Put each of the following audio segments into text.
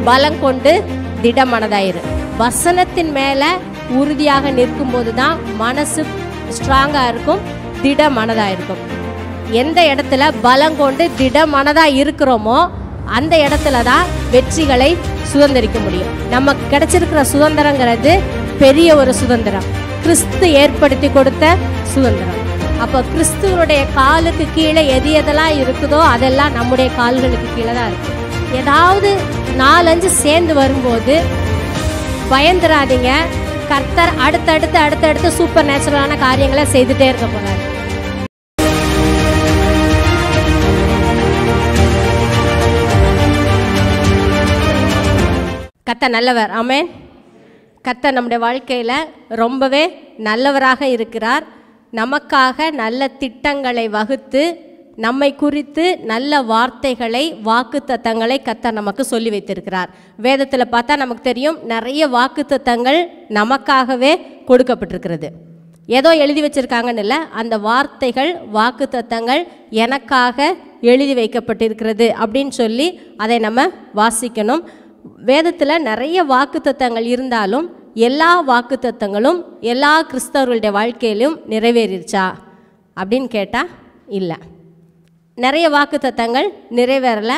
பலம் கொண்டு திடமனதாயிரு. வசனத்தின் மேலே உறுதியாக நிற்கும் போது தான் மனசு ஸ்ட்ராங்காக இருக்கும், திட மனதாக இருக்கும். எந்த இடத்துல பலம் கொண்டு திட மனதாக இருக்கிறோமோ அந்த இடத்துல தான் வெற்றிகளை சுதந்திரிக்க முடியும். நமக்கு கிடைச்சிருக்கிற சுதந்திரங்கிறது பெரிய ஒரு சுதந்திரம், கிறிஸ்து ஏற்படுத்தி கொடுத்த சுதந்திரம். அப்போ கிறிஸ்துவனுடைய காலுக்கு கீழே எது எதெல்லாம் இருக்குதோ அதெல்லாம் நம்முடைய கால்களுக்கு கீழே தான் இருக்கும். ஏதாவது 4-5 சேர்ந்து வரும்போது பயந்துராதீங்க. கர்த்தர் அடுத்தடுத்து சூப்பர் நேச்சுரலான காரியங்களை செய்துட்டே இருக்க போறாரு. கர்த்தர் நல்லவர். ஆமென். கர்த்தர் நம்முடைய வாழ்க்கையில் ரொம்பவே நல்லவராக இருக்கிறார். நமக்காக நல்ல திட்டங்களை வகுத்து நம்மை குறித்து நல்ல வார்த்தைகளை வாக்குத்தத்தங்களை கர்த்தர் நமக்கு சொல்லி வைத்திருக்கிறார். வேதத்தில் பார்த்தா நமக்கு தெரியும், நிறைய வாக்குத்தத்தங்கள் நமக்காகவே கொடுக்கப்பட்டிருக்கிறது. ஏதோ எழுதி வச்சுருக்காங்கன்னு இல்லை, அந்த வார்த்தைகள் வாக்குத்தத்தங்கள் எனக்காக எழுதி வைக்கப்பட்டிருக்கிறது அப்படின்னு சொல்லி அதை நம்ம வாசிக்கணும். வேதத்தில் நிறைய வாக்குத்தத்தங்கள் இருந்தாலும் எல்லா வாக்குத்தத்தங்களும் எல்லா கிறிஸ்தவர்களுடைய வாழ்க்கையிலும் நிறைவேறிடுச்சா அப்படின்னு கேட்டால் இல்லை. நிறைய வாக்குத்தத்தங்கள் நிறைவேறலை.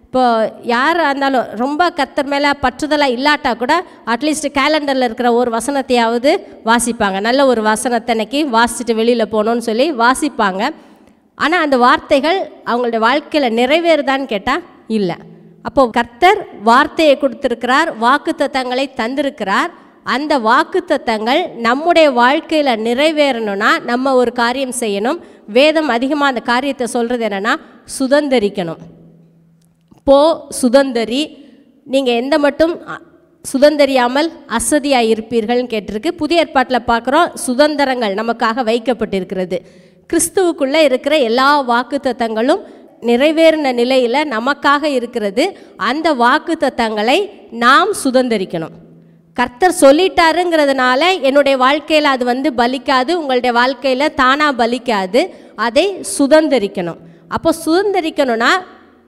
இப்போது யாராக இருந்தாலும் ரொம்ப கர்த்தர் மேலே பற்றுதலாக இல்லாட்டா கூட அட்லீஸ்ட் கேலண்டரில் இருக்கிற ஒரு வசனத்தையாவது வாசிப்பாங்க. நல்ல ஒரு வசனத்தை அன்னைக்கு வாசிச்சுட்டு வெளியில் போகணுன்னு சொல்லி வாசிப்பாங்க. ஆனால் அந்த வார்த்தைகள் அவங்களுடைய வாழ்க்கையில் நிறைவேறுதான்னு கேட்டால் இல்லை. அப்போது கர்த்தர் வார்த்தையை கொடுத்துருக்கிறார், வாக்குத்தத்தங்களை தந்திருக்கிறார். அந்த வாக்குத்தத்தங்கள் நம்முடைய வாழ்க்கையில் நிறைவேறணும்னா நம்ம ஒரு காரியம் செய்யணும். வேதம் அதிகமாக அந்த காரியத்தை சொல்கிறது என்னென்னா, சுதந்திரிக்கணும். சுதந்திரி, நீங்கள் எந்த மட்டும் சுதந்திரியாமல் அசதியாக இருப்பீர்கள்னு கேட்டிருக்கு. புதிய ஏற்பாட்டில் பார்க்குறோம், சுதந்திரங்கள் நமக்காக வைக்கப்பட்டிருக்கிறது. கிறிஸ்துவுக்குள்ளே இருக்கிற எல்லா வாக்குத்தத்தங்களும் நிறைவேறின நிலையில் நமக்காக இருக்கிறது. அந்த வாக்குத்தத்தங்களை நாம் சுதந்திரிக்கணும். கர்த்தர் சொல்லிட்டாருங்கிறதுனால என்னுடைய வாழ்க்கையில் அது பலிக்காது, உங்களுடைய வாழ்க்கையில் தானாக பலிக்காது. அதை சுதந்திரிக்கணும். அப்போ சுதந்திரிக்கணும்னா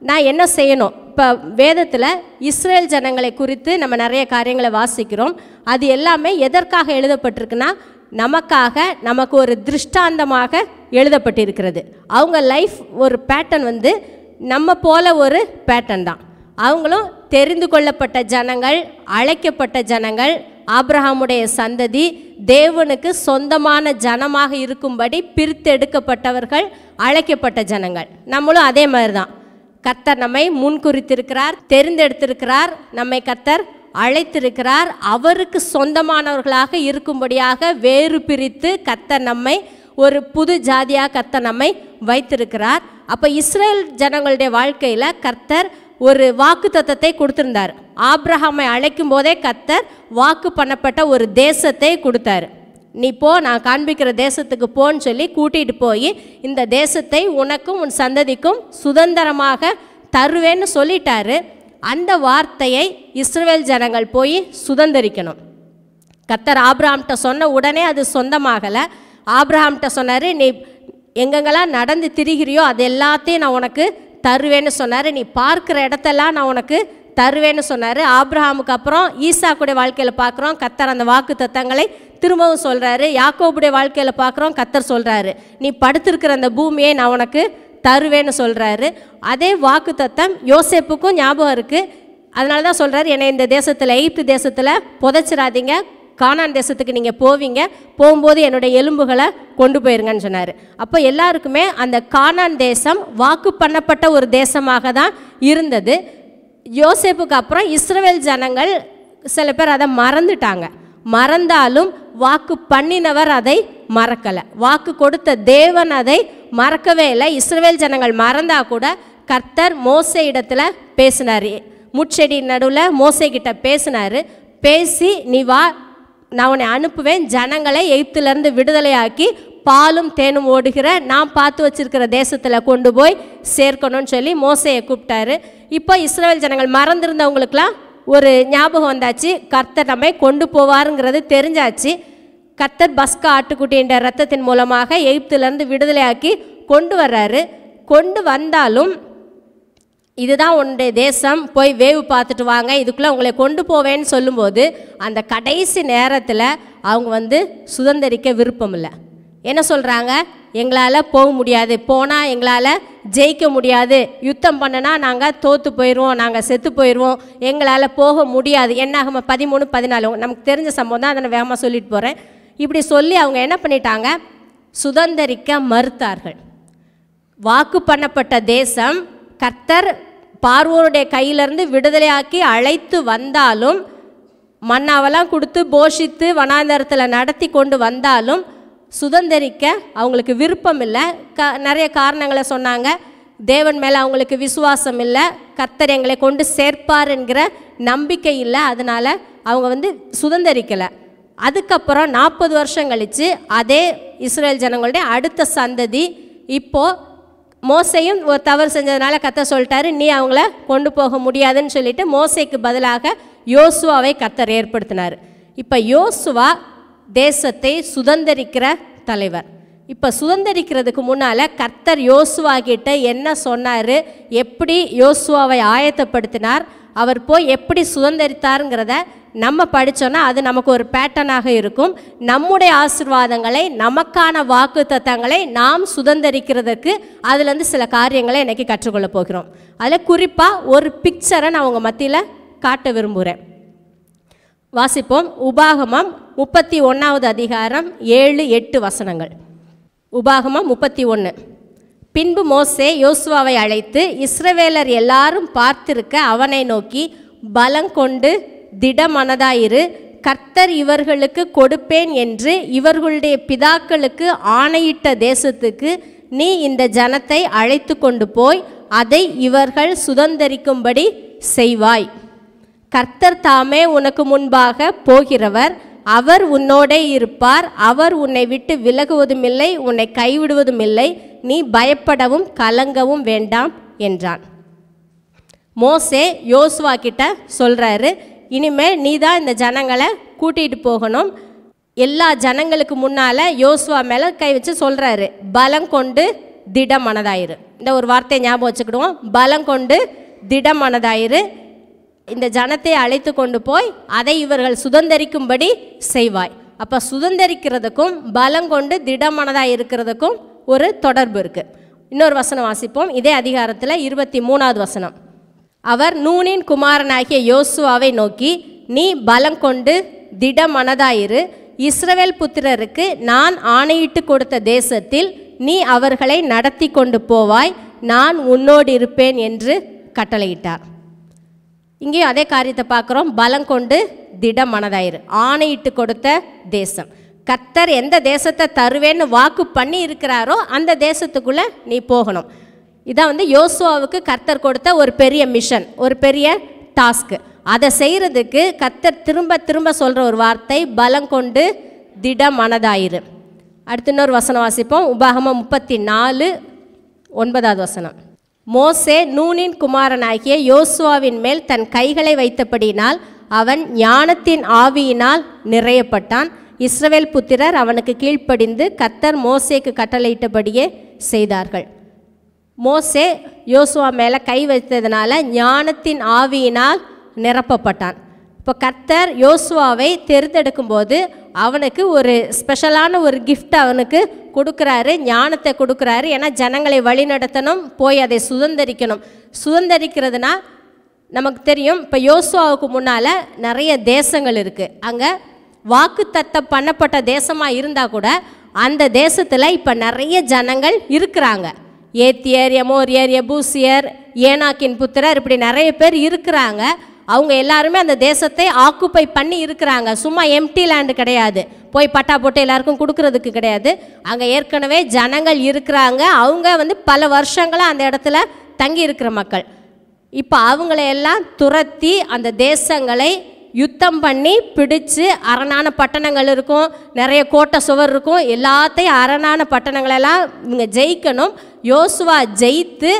நான் என்ன செய்யணும்? இப்போ வேதத்தில் இஸ்ரேல் ஜனங்களை குறித்து நம்ம நிறைய காரியங்களை வாசிக்கிறோம். அது எல்லாமே எதற்காக எழுதப்பட்டிருக்குன்னா, நமக்கு ஒரு திருஷ்டாந்தமாக எழுதப்பட்டிருக்கிறது. அவங்க லைஃப் ஒரு பேட்டர்ன் நம்ம போல ஒரு பேட்டர்ன் தான். அவங்களும் தெரிந்து கொள்ளப்பட்ட ஜனங்கள், அழைக்கப்பட்ட ஜனங்கள், ஆபிரகாமுடைய சந்ததி, தேவனுக்கு சொந்தமான ஜனமாக இருக்கும்படி பிரித்தெடுக்கப்பட்டவர்கள், அழைக்கப்பட்ட ஜனங்கள். நம்மளும் அதே மாதிரி தான். கர்த்தர் நம்மை முன்குறித்திருக்கிறார், தெரிந்தெடுத்திருக்கிறார், நம்மை கர்த்தர் அழைத்திருக்கிறார். அவருக்கு சொந்தமானவர்களாக இருக்கும்படியாக வேறு பிரித்து கர்த்தர் நம்மை ஒரு புது ஜாதியாக கர்த்தர் நம்மை வைத்திருக்கிறார். அப்போ இஸ்ரேல் ஜனங்களுடைய வாழ்க்கையில் கர்த்தர் ஒரு வாக்கு தத்தத்தை கொடுத்திருந்தார். ஆபிரகாமை அழைக்கும் போதே கர்த்தர் வாக்கு பண்ணப்பட்ட ஒரு தேசத்தை கொடுத்தாரு. நீ போ, நான் காண்பிக்கிற தேசத்துக்கு போன்னு சொல்லி கூட்டிகிட்டு போய் இந்த தேசத்தை உனக்கும் உன் சந்ததிக்கும் சுதந்திரமாக தருவேன்னு சொல்லிட்டாரு. அந்த வார்த்தையை இஸ்ரவேல் ஜனங்கள் போய் சுதந்திரிக்கணும். கர்த்தர் ஆபிரகாம்கிட்ட சொன்ன உடனே அது சொந்தமாகலை. ஆபிரகாம்கிட்ட சொன்னார், நீ எங்கெங்கெல்லாம் நடந்து திரிகிறியோ அது எல்லாத்தையும் நான் உனக்கு தருவேன்னு சொன்னார். நீ பார்க்குற இடத்தெல்லாம் நான் உனக்கு தருவேன்னு சொன்னார். ஆபிரகாமுக்கு அப்புறம் ஈசாக்குடைய வாழ்க்கையில் பார்க்குறோம், கர்த்தர் அந்த வாக்கு தத்தங்களை திரும்பவும் சொல்கிறாரு. யாக்கோபுடைய வாழ்க்கையில் பார்க்குறோம், கர்த்தர் சொல்கிறாரு, நீ படுத்திருக்கிற அந்த பூமியை நான் உனக்கு தருவேன்னு சொல்கிறாரு. அதே வாக்கு தத்தம் யோசேப்புக்கும் ஞாபகம் இருக்குது. அதனால தான் சொல்கிறாரு, என்னை இந்த தேசத்தில், எகிப்து தேசத்தில் புதைச்சிடாதீங்க, கானான் தேசத்துக்கு நீங்கள் போவீங்க, போகும்போது என்னுடைய எலும்புகளை கொண்டு போயிருங்கன்னு சொன்னார். அப்போ எல்லாருக்குமே அந்த கானான் தேசம் வாக்கு பண்ணப்பட்ட ஒரு தேசமாக தான் இருந்தது. யோசேப்புக்கு அப்புறம் இஸ்ரவேல் ஜனங்கள் சில பேர் அதை மறந்துட்டாங்க. மறந்தாலும் வாக்கு பண்ணினவர் அதை மறக்கலை. வாக்கு கொடுத்த தேவன் அதை மறக்கவே இல்லை. இஸ்ரவேல் ஜனங்கள் மறந்தா கூட கர்த்தர் மோசே இடத்துல பேசினார். முட்செடி நடுவில் மோசே கிட்ட பேசினார். பேசி, நீ வா, நான் உன்னை அனுப்புவேன், ஜனங்களை எகிப்திலிருந்து விடுதலையாக்கி பாலும் தேனும் ஓடுகிற நான் பார்த்து வச்சிருக்கிற தேசத்தில் கொண்டு போய் சேர்க்கணும்னு சொல்லி மோசையை கூப்பிட்டாரு. இப்போ இஸ்ரவேல் ஜனங்கள் மறந்துருந்தவங்களுக்கெல்லாம் ஒரு ஞாபகம் வந்தாச்சு, கர்த்தர் நம்மை கொண்டு போவாருங்கிறது தெரிஞ்சாச்சு. கர்த்தர் பஸ்கா ஆட்டுக்குட்டின்ற ரத்தத்தின் மூலமாக எகிப்திலிருந்து விடுதலையாக்கி கொண்டு வர்றாரு. கொண்டு வந்தாலும் இதுதான் உன்னுடைய தேசம், போய் வேவு பார்த்துட்டு வாங்க, இதுக்குள்ளே உங்களை கொண்டு போவேன்னு சொல்லும்போது அந்த கடைசி நேரத்தில் அவங்க சுதந்திரிக்க விருப்பம் இல்லை. என்ன சொல்கிறாங்க? எங்களால் போக முடியாது, போனால் எங்களால் ஜெயிக்க முடியாது, யுத்தம் பண்ணனா நாங்கள் தோற்று போயிடுவோம், நாங்கள் செத்து போயிடுவோம், எங்களால் போக முடியாது. என்னாகும் 13-14 நமக்கு தெரிஞ்ச சம்பவம் தான், அதை நான் வேகமாக சொல்லிட்டு போகிறேன். இப்படி சொல்லி அவங்க என்ன பண்ணிட்டாங்க? சுதந்திரிக்க மறுத்தார்கள். வாக்கு பண்ணப்பட்ட தேசம் கர்த்தர் பார்வோனுடைய கையிலிருந்து விடுதலையாக்கி அழைத்து வந்தாலும், மன்னாவெல்லாம் கொடுத்து போஷித்து வனாந்தரத்தில் நடத்தி கொண்டு வந்தாலும் சுதந்திரிக்க அவங்களுக்கு விருப்பம் இல்லை. நிறைய காரணங்களை சொன்னாங்க. தேவன் மேலே அவங்களுக்கு விசுவாசம் இல்லை, கர்த்தர் எங்களை கொண்டு சேர்ப்பார் என்கிற நம்பிக்கை இல்லை, அதனால் அவங்க சுதந்திரிக்கலை. அதுக்கப்புறம் 40 வருஷம் கழித்து அதே இஸ்ரேல் ஜனங்களுடைய அடுத்த சந்ததி இப்போது மோசையும் ஒரு தவறு செஞ்சதுனால கர்த்தர் சொல்லிட்டாரு, நீ அவங்கள கொண்டு போக முடியாதுன்னு சொல்லிட்டு மோசைக்கு பதிலாக யோசுவாவை கர்த்தர் ஏற்படுத்தினார். இப்போ யோசுவா தேசத்தை சுதந்திரிக்கிற தலைவர். இப்போ சுதந்திரிக்கிறதுக்கு முன்னால் கர்த்தர் யோசுவா கிட்ட என்ன சொன்னார், எப்படி யோசுவாவை ஆயத்தப்படுத்தினார், அவர் போய் எப்படி சுதந்திரித்தாருங்கிறத நம்ம படித்தோன்னா அது நமக்கு ஒரு பேட்டர்னாக இருக்கும். நம்முடைய ஆசீர்வாதங்களை, நமக்கான வாக்கு தத்தங்களை நாம் சுதந்திரிக்கிறதுக்கு அதுலேருந்து சில காரியங்களை இன்றைக்கி கற்றுக்கொள்ள போகிறோம். அதில் குறிப்பாக ஒரு பிக்சரை நான் உங்கள் மத்தியில் காட்ட விரும்புகிறேன். வாசிப்போம். உபாகமம் 31வது அதிகாரம் 7-8 வசனங்கள். உபாகமம் 31. பின்பு மோசே யோசுவாவை அழைத்து, இஸ்ரவேலர் எல்லாரும் பார்த்திருக்க அவனை நோக்கி, பலங்கொண்டு திடமனதாயிரு, கர்த்தர் இவர்களுக்கு கொடுப்பேன் என்று இவர்களுடைய பிதாக்களுக்கு ஆணையிட்ட தேசத்துக்கு நீ இந்த ஜனத்தை அழைத்து கொண்டு போய் அதை இவர்கள் சுதந்திரிக்கும்படி செய்வாய். கர்த்தர் தாமே உனக்கு முன்பாக போகிறவர், அவர் உன்னோடே இருப்பார், அவர் உன்னை விட்டு விலகுவதும் இல்லை, உன்னை கைவிடுவதும் இல்லை, நீ பயப்படவும் கலங்கவும் வேண்டாம் என்றான். மோசே யோசுவா கிட்ட சொல்கிறாரு, இனிமேல் நீ தான் இந்த ஜனங்களை கூட்டிகிட்டு போகணும். எல்லா ஜனங்களுக்கு முன்னால் யோசுவா மேலே கை வச்சு சொல்கிறாரு, பலம் கொண்டு திடமனதாயிரு. இந்த ஒரு வார்த்தையை ஞாபகம் வச்சுக்கிடுவோம், பலம் கொண்டு திடமனதாயிரு, இந்த ஜனத்தை அழைத்து கொண்டு போய் அதை இவர்கள் சுதந்திரிக்கும்படி செய்வாய். அப்போ சுதந்திரிக்கிறதுக்கும் பலம் கொண்டு திடமனதாக இருக்கிறதுக்கும் ஒரு தொடர்பு இருக்குது. இன்னொரு வசனம் வாசிப்போம். இதே அதிகாரத்தில் 23வது வசனம். அவர் நூனின் குமாரனாகிய யோசுவாவை நோக்கி, நீ பலம் கொண்டு திடமனதாயிரு, இஸ்ரவேல் புத்திரருக்கு நான் ஆணையிட்டு கொடுத்த தேசத்தில் நீ அவர்களை நடத்தி கொண்டு போவாய், நான் உன்னோடு இருப்பேன் என்று கட்டளையிட்டார். இங்கேயும் அதே காரியத்தை பார்க்குறோம். பலம் கொண்டு திடமனதாயிரு, ஆணையிட்டு கொடுத்த தேசம். கர்த்தர் எந்த தேசத்தை தருவேன்னு வாக்கு பண்ணி இருக்கிறாரோ அந்த தேசத்துக்குள்ளே நீ போகணும். இதான் யோசுவாவுக்கு கர்த்தர் கொடுத்த ஒரு பெரிய மிஷன், ஒரு பெரிய டாஸ்க்கு. அதை செய்கிறதுக்கு கர்த்தர் திரும்ப திரும்ப சொல்கிற ஒரு வார்த்தை, பலம் கொண்டு திடமனதாயிரு. அடுத்து இன்னொரு வசனம் வாசிப்போம். உபாகமம் 34:9வது வசனம். மோசே நூனின் குமாரனாகிய யோசுவாவின் மேல் தன் கைகளை வைத்தபடியினால் அவன் ஞானத்தின் ஆவியினால் நிறையப்பட்டான். இஸ்ரவேல் புத்திரர் அவனுக்கு கீழ்ப்படிந்து கர்த்தர் மோசேக்கு கட்டளையிட்டபடியே செய்தார்கள். மோசே யோசுவா மேலே கை வைத்ததுனால ஞானத்தின் ஆவியினால் நிரப்பப்பட்டான். இப்போ கர்த்தர் யோசுவாவை தேர்ந்தெடுக்கும்போது அவனுக்கு ஒரு ஸ்பெஷலான ஒரு கிஃப்ட் அவனுக்கு கொடுக்குறாரு, ஞானத்தை கொடுக்குறாரு. ஏன்னா ஜனங்களை வழிநடத்தணும், போய் அதை சுதந்திரிக்கணும். சுதந்திரிக்கிறதுனா நமக்கு தெரியும், இப்போ யோசுவாவுக்கு முன்னால் நிறைய தேசங்கள் இருக்குது. அங்கே வாக்குத்தத்தம் பண்ணப்பட்ட தேசமாக இருந்தால் கூட அந்த தேசத்தில் இப்போ நிறைய ஜனங்கள் இருக்கிறாங்க. ஏத்தியர், எமோரியர், எபூசியர், ஏனாக்கின் புத்திரர், இப்படி நிறைய பேர் இருக்கிறாங்க. அவங்க எல்லாருமே அந்த தேசத்தை ஆக்குப்பை பண்ணி இருக்கிறாங்க. சும்மா எம்டி லேண்டு கிடையாது, போய் பட்டா போட்டு எல்லாருக்கும் கொடுக்கறதுக்கு கிடையாது. அங்கே ஏற்கனவே ஜனங்கள் இருக்கிறாங்க. அவங்க பல வருஷங்களாக அந்த இடத்துல தங்கி இருக்கிற மக்கள். இப்போ அவங்களையெல்லாம் துரத்தி அந்த தேசங்களை யுத்தம் பண்ணி பிடிச்சு, அரணான பட்டணங்கள் இருக்கும், நிறைய கோட்டை சுவர் இருக்கும், எல்லாத்தையும் அரணான பட்டணங்களெல்லாம் இவங்க ஜெயிக்கணும். யோசுவா ஜெயித்து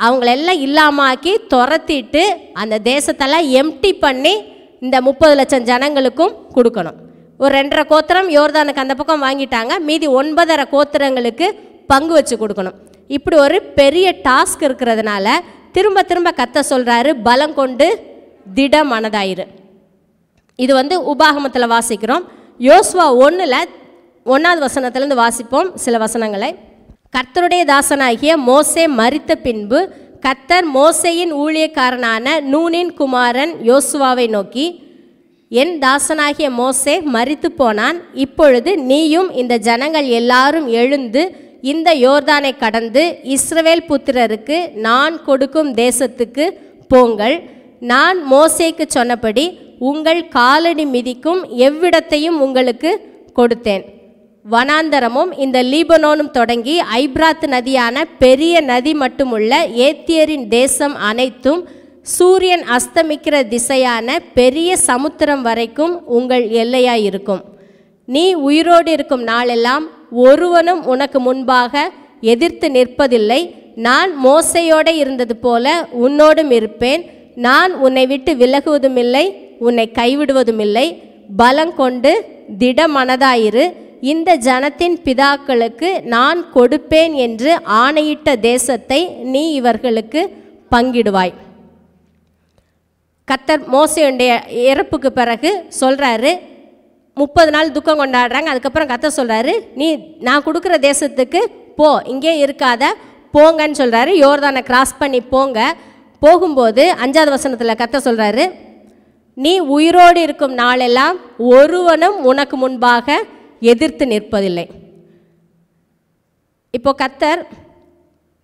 அவங்களெல்லாம் இல்லாமாக்கி துரத்திட்டு அந்த தேசத்தெல்லாம் எம்டி பண்ணி இந்த 30 லட்சம் ஜனங்களுக்கும் கொடுக்கணும். ஒரு 2.5 கோத்திரம் யோர்தானுக்கு அந்த பக்கம் வாங்கிட்டாங்க, மீதி 9.5 கோத்திரங்களுக்கு பங்கு வச்சு கொடுக்கணும். இப்படி ஒரு பெரிய டாஸ்க் இருக்கிறதுனால திரும்ப திரும்ப கர்த்தர் சொல்கிறாரு, பலம் கொண்டு திட மனதாயிரு. இது உபாகமத்தில் வாசிக்கிறோம். யோசுவா 1:1 வசனத்திலேருந்து வாசிப்போம் சில வசனங்களை. கர்த்தருடைய தாசனாகிய மோசே மரித்த பின்பு கர்த்தர் மோசேயின் ஊழியக்காரனான நூனின் குமாரன் யோசுவாவை நோக்கி, என் தாசனாகிய மோசே மரித்து போனான். இப்பொழுது நீயும் இந்த ஜனங்கள் எல்லாரும் எழுந்து இந்த யோர்தானை கடந்து இஸ்ரவேல் புத்திரருக்கு நான் கொடுக்கும் தேசத்துக்கு போங்கள். நான் மோசேக்கு சொன்னபடி உங்கள் காலடி மிதிக்கும் எவ்விடத்தையும் உங்களுக்கு கொடுத்தேன். வனாந்தரமும் இந்த லீபனோனும் தொடங்கி ஐப்ராத் நதியான பெரிய நதி மட்டுமுள்ள ஏத்தியரின் தேசம் அனைத்தும் சூரியன் அஸ்தமிக்கிற திசையான பெரிய சமுத்திரம் வரைக்கும் உங்கள் எல்லையாயிருக்கும். நீ உயிரோடு இருக்கும் நாளெல்லாம் ஒருவனும் உனக்கு முன்பாக எதிர்த்து நிற்பதில்லை. நான் மோசையோடு இருந்தது போல உன்னோடும் இருப்பேன். நான் உன்னை விட்டு விலகுவதுமில்லை, உன்னை கைவிடுவதுமில்லை. பலங்கொண்டு திட மனதாயிரு. இந்த ஜனத்தின் பிதாக்களுக்கு நான் கொடுப்பேன் என்று ஆணையிட்ட தேசத்தை நீ இவர்களுக்கு பங்கிடுவாய். கர்த்தர் மோசேயுடைய இறப்புக்கு பிறகு சொல்கிறாரு, 30 நாள் துக்கம் கொண்டாடுறாங்க. அதுக்கப்புறம் கர்த்தர் சொல்கிறாரு, நீ நான் கொடுக்குற தேசத்துக்கு போ, இங்கே இருக்காத, போங்கன்னு சொல்கிறாரு. யோர்தானை கிராஸ் பண்ணி போங்க. போகும்போது 5வது வசனத்தில் கர்த்தர் சொல்கிறாரு, நீ உயிரோடு இருக்கும் நாளெல்லாம் ஒருவனும் உனக்கு முன்பாக எதிர்த்து நிற்பதில்லை. இப்போ கர்த்தர்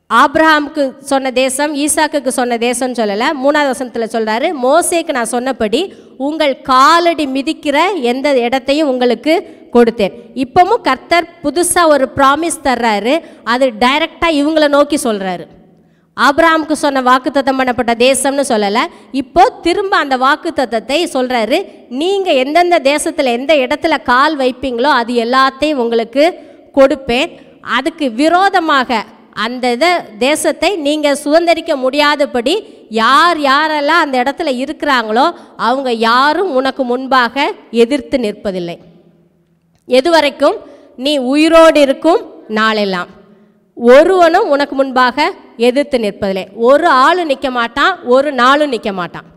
ஆபிரகாமுக்கு சொன்ன தேசம், ஈசாக்குக்கு சொன்ன தேசம்னு சொல்லலை. 3வது வசனத்தில் சொல்கிறாரு, மோசேக்கு நான் சொன்னபடி உங்கள் காலடி மிதிக்கிற எந்த இடத்தையும் உங்களுக்கு கொடுத்தேன். இப்போவும் கர்த்தர் புதுசாக ஒரு ப்ராமிஸ் தர்றாரு. அது டைரெக்டாக இவங்களை நோக்கி சொல்கிறாரு. ஆபிரகாமுக்கு சொன்ன வாக்குத்தத்தம் பண்ணப்பட்ட தேசம்னு சொல்லலை. இப்போ திரும்ப அந்த வாக்குத்தத்தத்தை சொல்கிறாரு. நீங்கள் எந்தெந்த தேசத்தில் எந்த இடத்துல கால் வைப்பீங்களோ அது எல்லாத்தையும் உங்களுக்கு கொடுப்பேன். அதுக்கு விரோதமாக அந்த தேசத்தை நீங்கள் சுதந்திரிக்க முடியாதபடி யாரெல்லாம் அந்த இடத்துல இருக்கிறாங்களோ அவங்க யாரும் உனக்கு முன்பாக எதிர்த்து நிற்பதில்லை. எதுவரைக்கும்? நீ உயிரோடு இருக்கும் நாளெல்லாம் ஒருவனும் உனக்கு முன்பாக எதிர்த்து நிற்பதில்லை. ஒரு ஆளும் நிற்க மாட்டான், ஒரு நாளும் நிற்க மாட்டான்.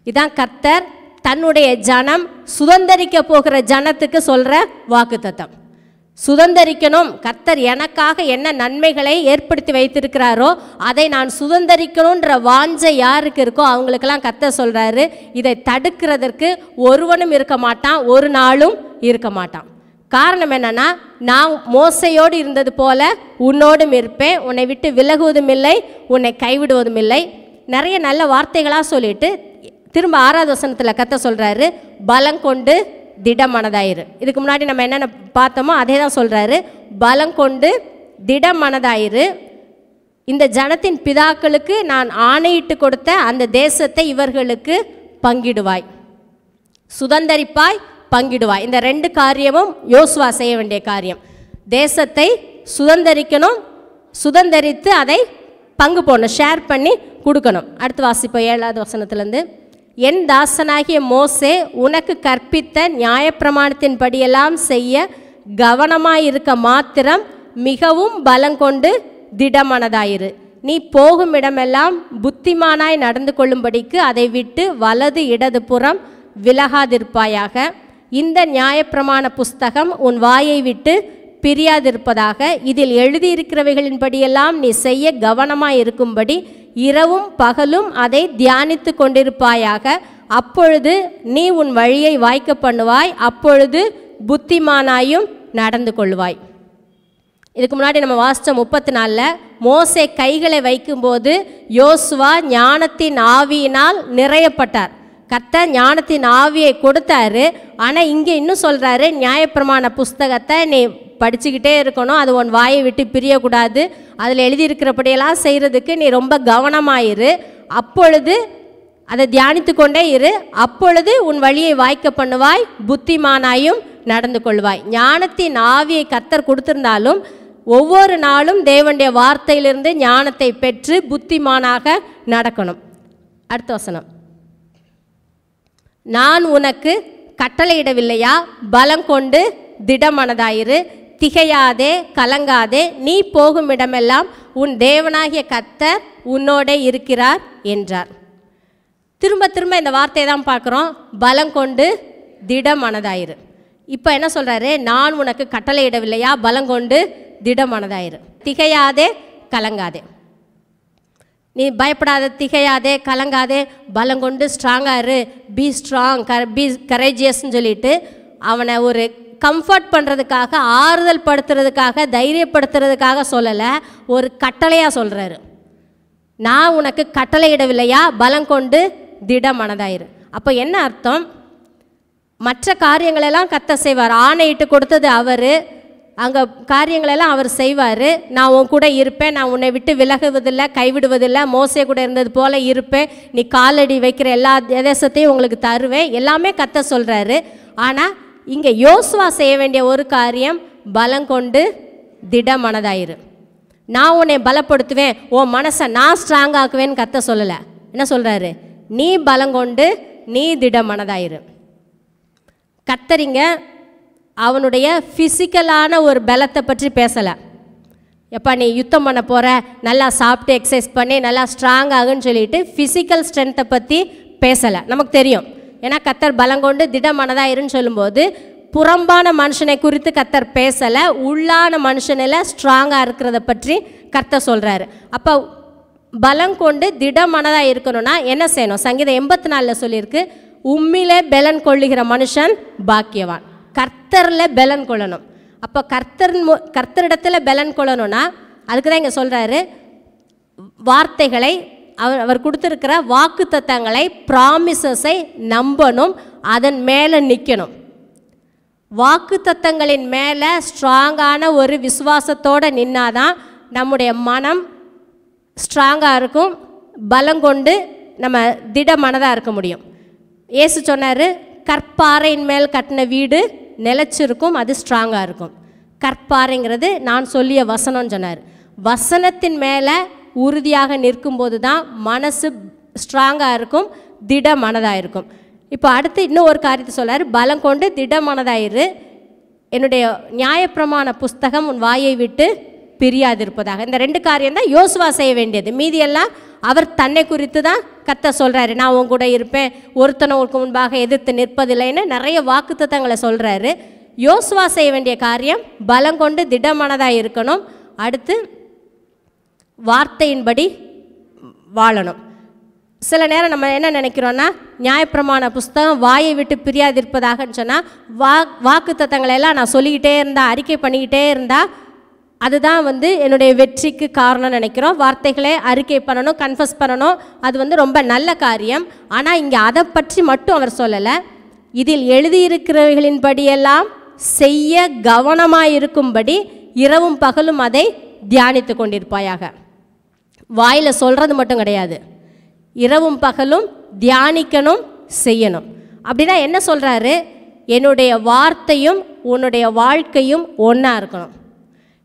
இதான் கர்த்தர் தன்னுடைய ஜனம் சுதந்திரிக்க போகிற ஜனத்துக்கு சொல்கிற வாக்குத்தத்தம். சுதந்திரிக்கணும், கர்த்தர் எனக்காக என்ன நன்மைகளை ஏற்படுத்தி வைத்திருக்கிறாரோ அதை நான் சுதந்திரிக்கணுன்ற வாஞ்சை யாருக்கு இருக்கோ அவங்களுக்கெல்லாம் கர்த்தர் சொல்கிறாரு, இதை தடுக்கிறதற்கு ஒருவனும் இருக்க மாட்டான், ஒரு நாளும் இருக்க மாட்டான். காரணம் என்னன்னா, நான் மோசையோடு இருந்தது போல உன்னோடும் இருப்பேன், உன்னை விட்டு விலகுவதும் இல்லை, உன்னை கைவிடுவதும் இல்லை. நிறைய நல்ல வார்த்தைகளாக சொல்லிட்டு திரும்ப 6வது வசனத்தில் கர்த்தர் சொல்கிறாரு, பலங்கொண்டு திடமனதாயிரு. இதுக்கு முன்னாடி நம்ம என்னென்ன பார்த்தோமோ அதே தான் சொல்கிறாரு. பலங்கொண்டு திடமனதாயிரு. இந்த ஜனத்தின் பிதாக்களுக்கு நான் ஆணையிட்டு கொடுத்த அந்த தேசத்தை இவர்களுக்கு பங்கிடுவாய், சுதந்தரிப்பாய், பங்கிடுவாய். இந்த 2 காரியமும் யோசுவா செய்ய வேண்டிய காரியம். தேசத்தை சுதந்தரிக்கணும், சுதந்தரித்து அதை பங்கு போடணும், ஷேர் பண்ணி கொடுக்கணும். அடுத்து வாசிப்போம் 7வது வசனத்திலேருந்து. என் தாசனாகிய மோசே உனக்கு கற்பித்த நியாயப்பிரமாணத்தின்படியெல்லாம் செய்ய கவனமாயிருக்க மாத்திரம் மிகவும் பலங்கொண்டு திடமனதாயிரு. நீ போகும் இடமெல்லாம் புத்திமானாய் நடந்து கொள்ளும்படிக்கு அதை விட்டு வலது இடது புறம் விலகாதிருப்பாயாக. இந்த நியாயப்பிரமாண புஸ்தகம் உன் வாயை விட்டு பிரியாதிருப்பதாக. இதில் எழுதியிருக்கிறவைகளின்படியெல்லாம் நீ செய்ய கவனமாய் இருக்கும்படி இரவும் பகலும் அதை தியானித்து கொண்டிருப்பாயாக. அப்பொழுது நீ உன் வழியை வாய்க்க பண்ணுவாய், அப்பொழுது புத்திமானாயும் நடந்து கொள்வாய். இதுக்கு முன்னாடி நம்ம வாசித்த 34 மோசே கைகளை வைக்கும்போது யோசுவா ஞானத்தின் ஆவியினால் நிறையப்பட்டார். கர்த்தர் ஞானத்தின் ஆவியை கொடுத்தாரு. ஆனால் இங்கே இன்னும் சொல்கிறாரு, நியாயப்பிரமாண புஸ்தகத்தை நீ படிச்சுக்கிட்டே இருக்கணும், அது உன் வாயை விட்டு பிரியக்கூடாது, அதில் எழுதியிருக்கிறபடியெல்லாம் செய்கிறதுக்கு நீ ரொம்ப கவனமாயிரு, அப்பொழுது அதை தியானித்து கொண்டே இரு, அப்பொழுது உன் வழியை வாய்க்க பண்ணுவாய், புத்திமானாயும் நடந்து கொள்வாய். ஞானத்தின் ஆவியை கர்த்தர் கொடுத்திருந்தாலும் ஒவ்வொரு நாளும் தேவனுடைய வார்த்தையிலிருந்து ஞானத்தை பெற்று புத்திமானாக நடக்கணும். அடுத்த வசனம். நான் உனக்கு கட்டளையிடவில்லையா? பலங்கொண்டு திடமனதாயிரு. திகையாதே கலங்காதே, நீ போகும் இடமெல்லாம் உன் தேவனாகிய கர்த்தர் உன்னோடே இருக்கிறார் என்றார். திரும்ப திரும்ப இந்த வார்த்தையை தான் பார்க்குறோம், பலம் கொண்டு திடமனதாயிரு. இப்போ என்ன சொல்கிறாரு, நான் உனக்கு கட்டளையிடவில்லையா, பலங்கொண்டு திடமனதாயிரு, திகையாதே கலங்காதே. நீ பயப்படாத, திகையாதே கலங்காதே, பலங்கொண்டு ஸ்ட்ராங்காக இரு, பி ஸ்ட்ராங், பி கரேஜியஸ்ன்னு சொல்லிட்டு அவனை ஒரு கம்ஃபர்ட் பண்ணுறதுக்காக, ஆறுதல் படுத்துறதுக்காக, தைரியப்படுத்துறதுக்காக சொல்லலை, ஒரு கட்டளையாக சொல்கிறாரு. நான் உனக்கு கட்டளையிடவில்லையா, பலங்கொண்டு திடமனதாயிரு. அப்போ என்ன அர்த்தம், மற்ற காரியங்களெல்லாம் கர்த்தர் செய்வார். ஆணையிட்டு கொடுத்தது அவர், அங்கே காரியங்களெல்லாம் அவர் செய்வார். நான் உன் கூட இருப்பேன், நான் உன்னை விட்டு விலகுவதில்லை, கைவிடுவதில்லை, மோசே கூட இருந்தது போல் இருப்பேன், நீ காலடி வைக்கிற எல்லா தேசத்தையும் உங்களுக்கு தருவேன், எல்லாமே கர்த்தர் சொல்கிறாரு. ஆனால் இங்கே யோசுவா செய்ய வேண்டிய ஒரு காரியம், பலங்கொண்டு திடமனதாயிரு. நான் உன்னை பலப்படுத்துவேன், உன் மனசை நான் ஸ்ட்ராங் ஆக்குவேன்னு கர்த்தர் சொல்லலை. என்ன சொல்கிறாரு, நீ பலங்கொண்டு நீ திடமனதாயிரு. கர்த்தரிங்க அவனுடைய ஃபிசிக்கலான ஒரு பலத்தை பற்றி பேசலை. எப்போ நீ யுத்தம் பண்ண போகிற, நல்லா சாப்பிட்டு எக்ஸசைஸ் பண்ணி நல்லா ஸ்ட்ராங் ஆகுன்னு சொல்லிட்டு ஃபிசிக்கல் ஸ்ட்ரென்த்தை பற்றி பேசலை. நமக்கு தெரியும், ஏன்னா கர்த்தர் பலங்கொண்டு திடமனதாயிருன்னு சொல்லும்போது புறம்பான மனுஷனை குறித்து கர்த்தர் பேசலை, உள்ளான மனுஷனில் ஸ்ட்ராங்காக இருக்கிறத பற்றி கர்த்தர் சொல்கிறாரு. அப்போ பலங்கொண்டு திடமனதாக இருக்கணும்னா என்ன செய்யணும், சங்கீதம் 84 சொல்லியிருக்கு, உம்மிலே பலன் கொள்ளுகிற மனுஷன் பாக்கியவான். கர்த்தரில் பலன் கொள்ளணும். அப்போ கர்த்தரிடத்தில் பலன் கொள்ளணும்னா அதுக்கு தான் இங்கே சொல்கிறாரு, வார்த்தைகளை அவர் கொடுத்துருக்கிற வாக்கு தத்தங்களை, ப்ராமிசஸை நம்பணும், அதன் மேலே நிற்கணும். வாக்கு தத்தங்களின் மேலே ஸ்ட்ராங்கான ஒரு விசுவாசத்தோடு நின்னாதான் நம்முடைய மனம் ஸ்ட்ராங்காக இருக்கும், பலங்கொண்டு நம்ம திடமனதாக இருக்க முடியும். இயேசு சொன்னார், கற்பாறையின் மேல் கட்டின வீடு நிலச்சிருக்கும், அது ஸ்ட்ராங்காக இருக்கும். கற்பாறைங்கிறது நான் சொல்லிய வசனம்னு சொன்னார். வசனத்தின் மேலே உறுதியாக நிற்கும்போது தான் மனசு ஸ்ட்ராங்காக இருக்கும், திடமனதாக இருக்கும். இப்போ அடுத்து இன்னும் ஒரு காரியத்தை சொல்கிறார், பலங்கொண்டு திடமனதாயிரு, என்னுடைய நியாயப்பிரமாண புஸ்தகம் உன் வாயை விட்டு பிரியாதிருப்பதாக. இந்த 2 காரியம் தான் யோசுவா செய்ய வேண்டியது. மீதியெல்லாம் அவர் தன்னை குறித்து தான் கர்த்தர் சொல்கிறாரு, நான் உன் கூட இருப்பேன், ஒருத்தனுக்கு முன்பாக எதிர்த்து நிற்பதில்லைன்னு நிறைய வாக்குத்தத்தங்களை சொல்கிறாரு. யோசுவா செய்ய வேண்டிய காரியம் பலங்கொண்டு திடமனதாக இருக்கணும். அடுத்து வார்த்தையின்படி வாழணும். சில நேரம் நம்ம என்ன நினைக்கிறோன்னா, நியாயப்பிரமாண புஸ்தகம் வாயை விட்டு பிரியாதிருப்பதாகன்னு சொன்னால் வாக்குத்தத்தங்களெல்லாம் நான் சொல்லிக்கிட்டே இருந்தால், அறிக்கை பண்ணிக்கிட்டே இருந்தால் அதுதான் என்னுடைய வெற்றிக்கு காரணம்னு நினைக்கிறோம். வார்த்தைகளே அறிக்கை பண்ணணும், கன்ஃபஸ் பண்ணணும், அது ரொம்ப நல்ல காரியம். ஆனால் இங்கே அதை பற்றி மட்டும் அவர் சொல்லலை. இதில் எழுதியிருக்கிறவர்களின்படியெல்லாம் செய்ய கவனமாயிருக்கும்படி இரவும் பகலும் அதை தியானித்து கொண்டிருப்பாயாக. வாயில் சொல்கிறது மட்டும் கிடையாது, இரவும் பகலும் தியானிக்கணும், செய்யணும். அப்படின்னா என்ன சொல்கிறாரு, என்னுடைய வார்த்தையும் உன்னுடைய வாழ்க்கையும் ஒன்றா இருக்கணும்.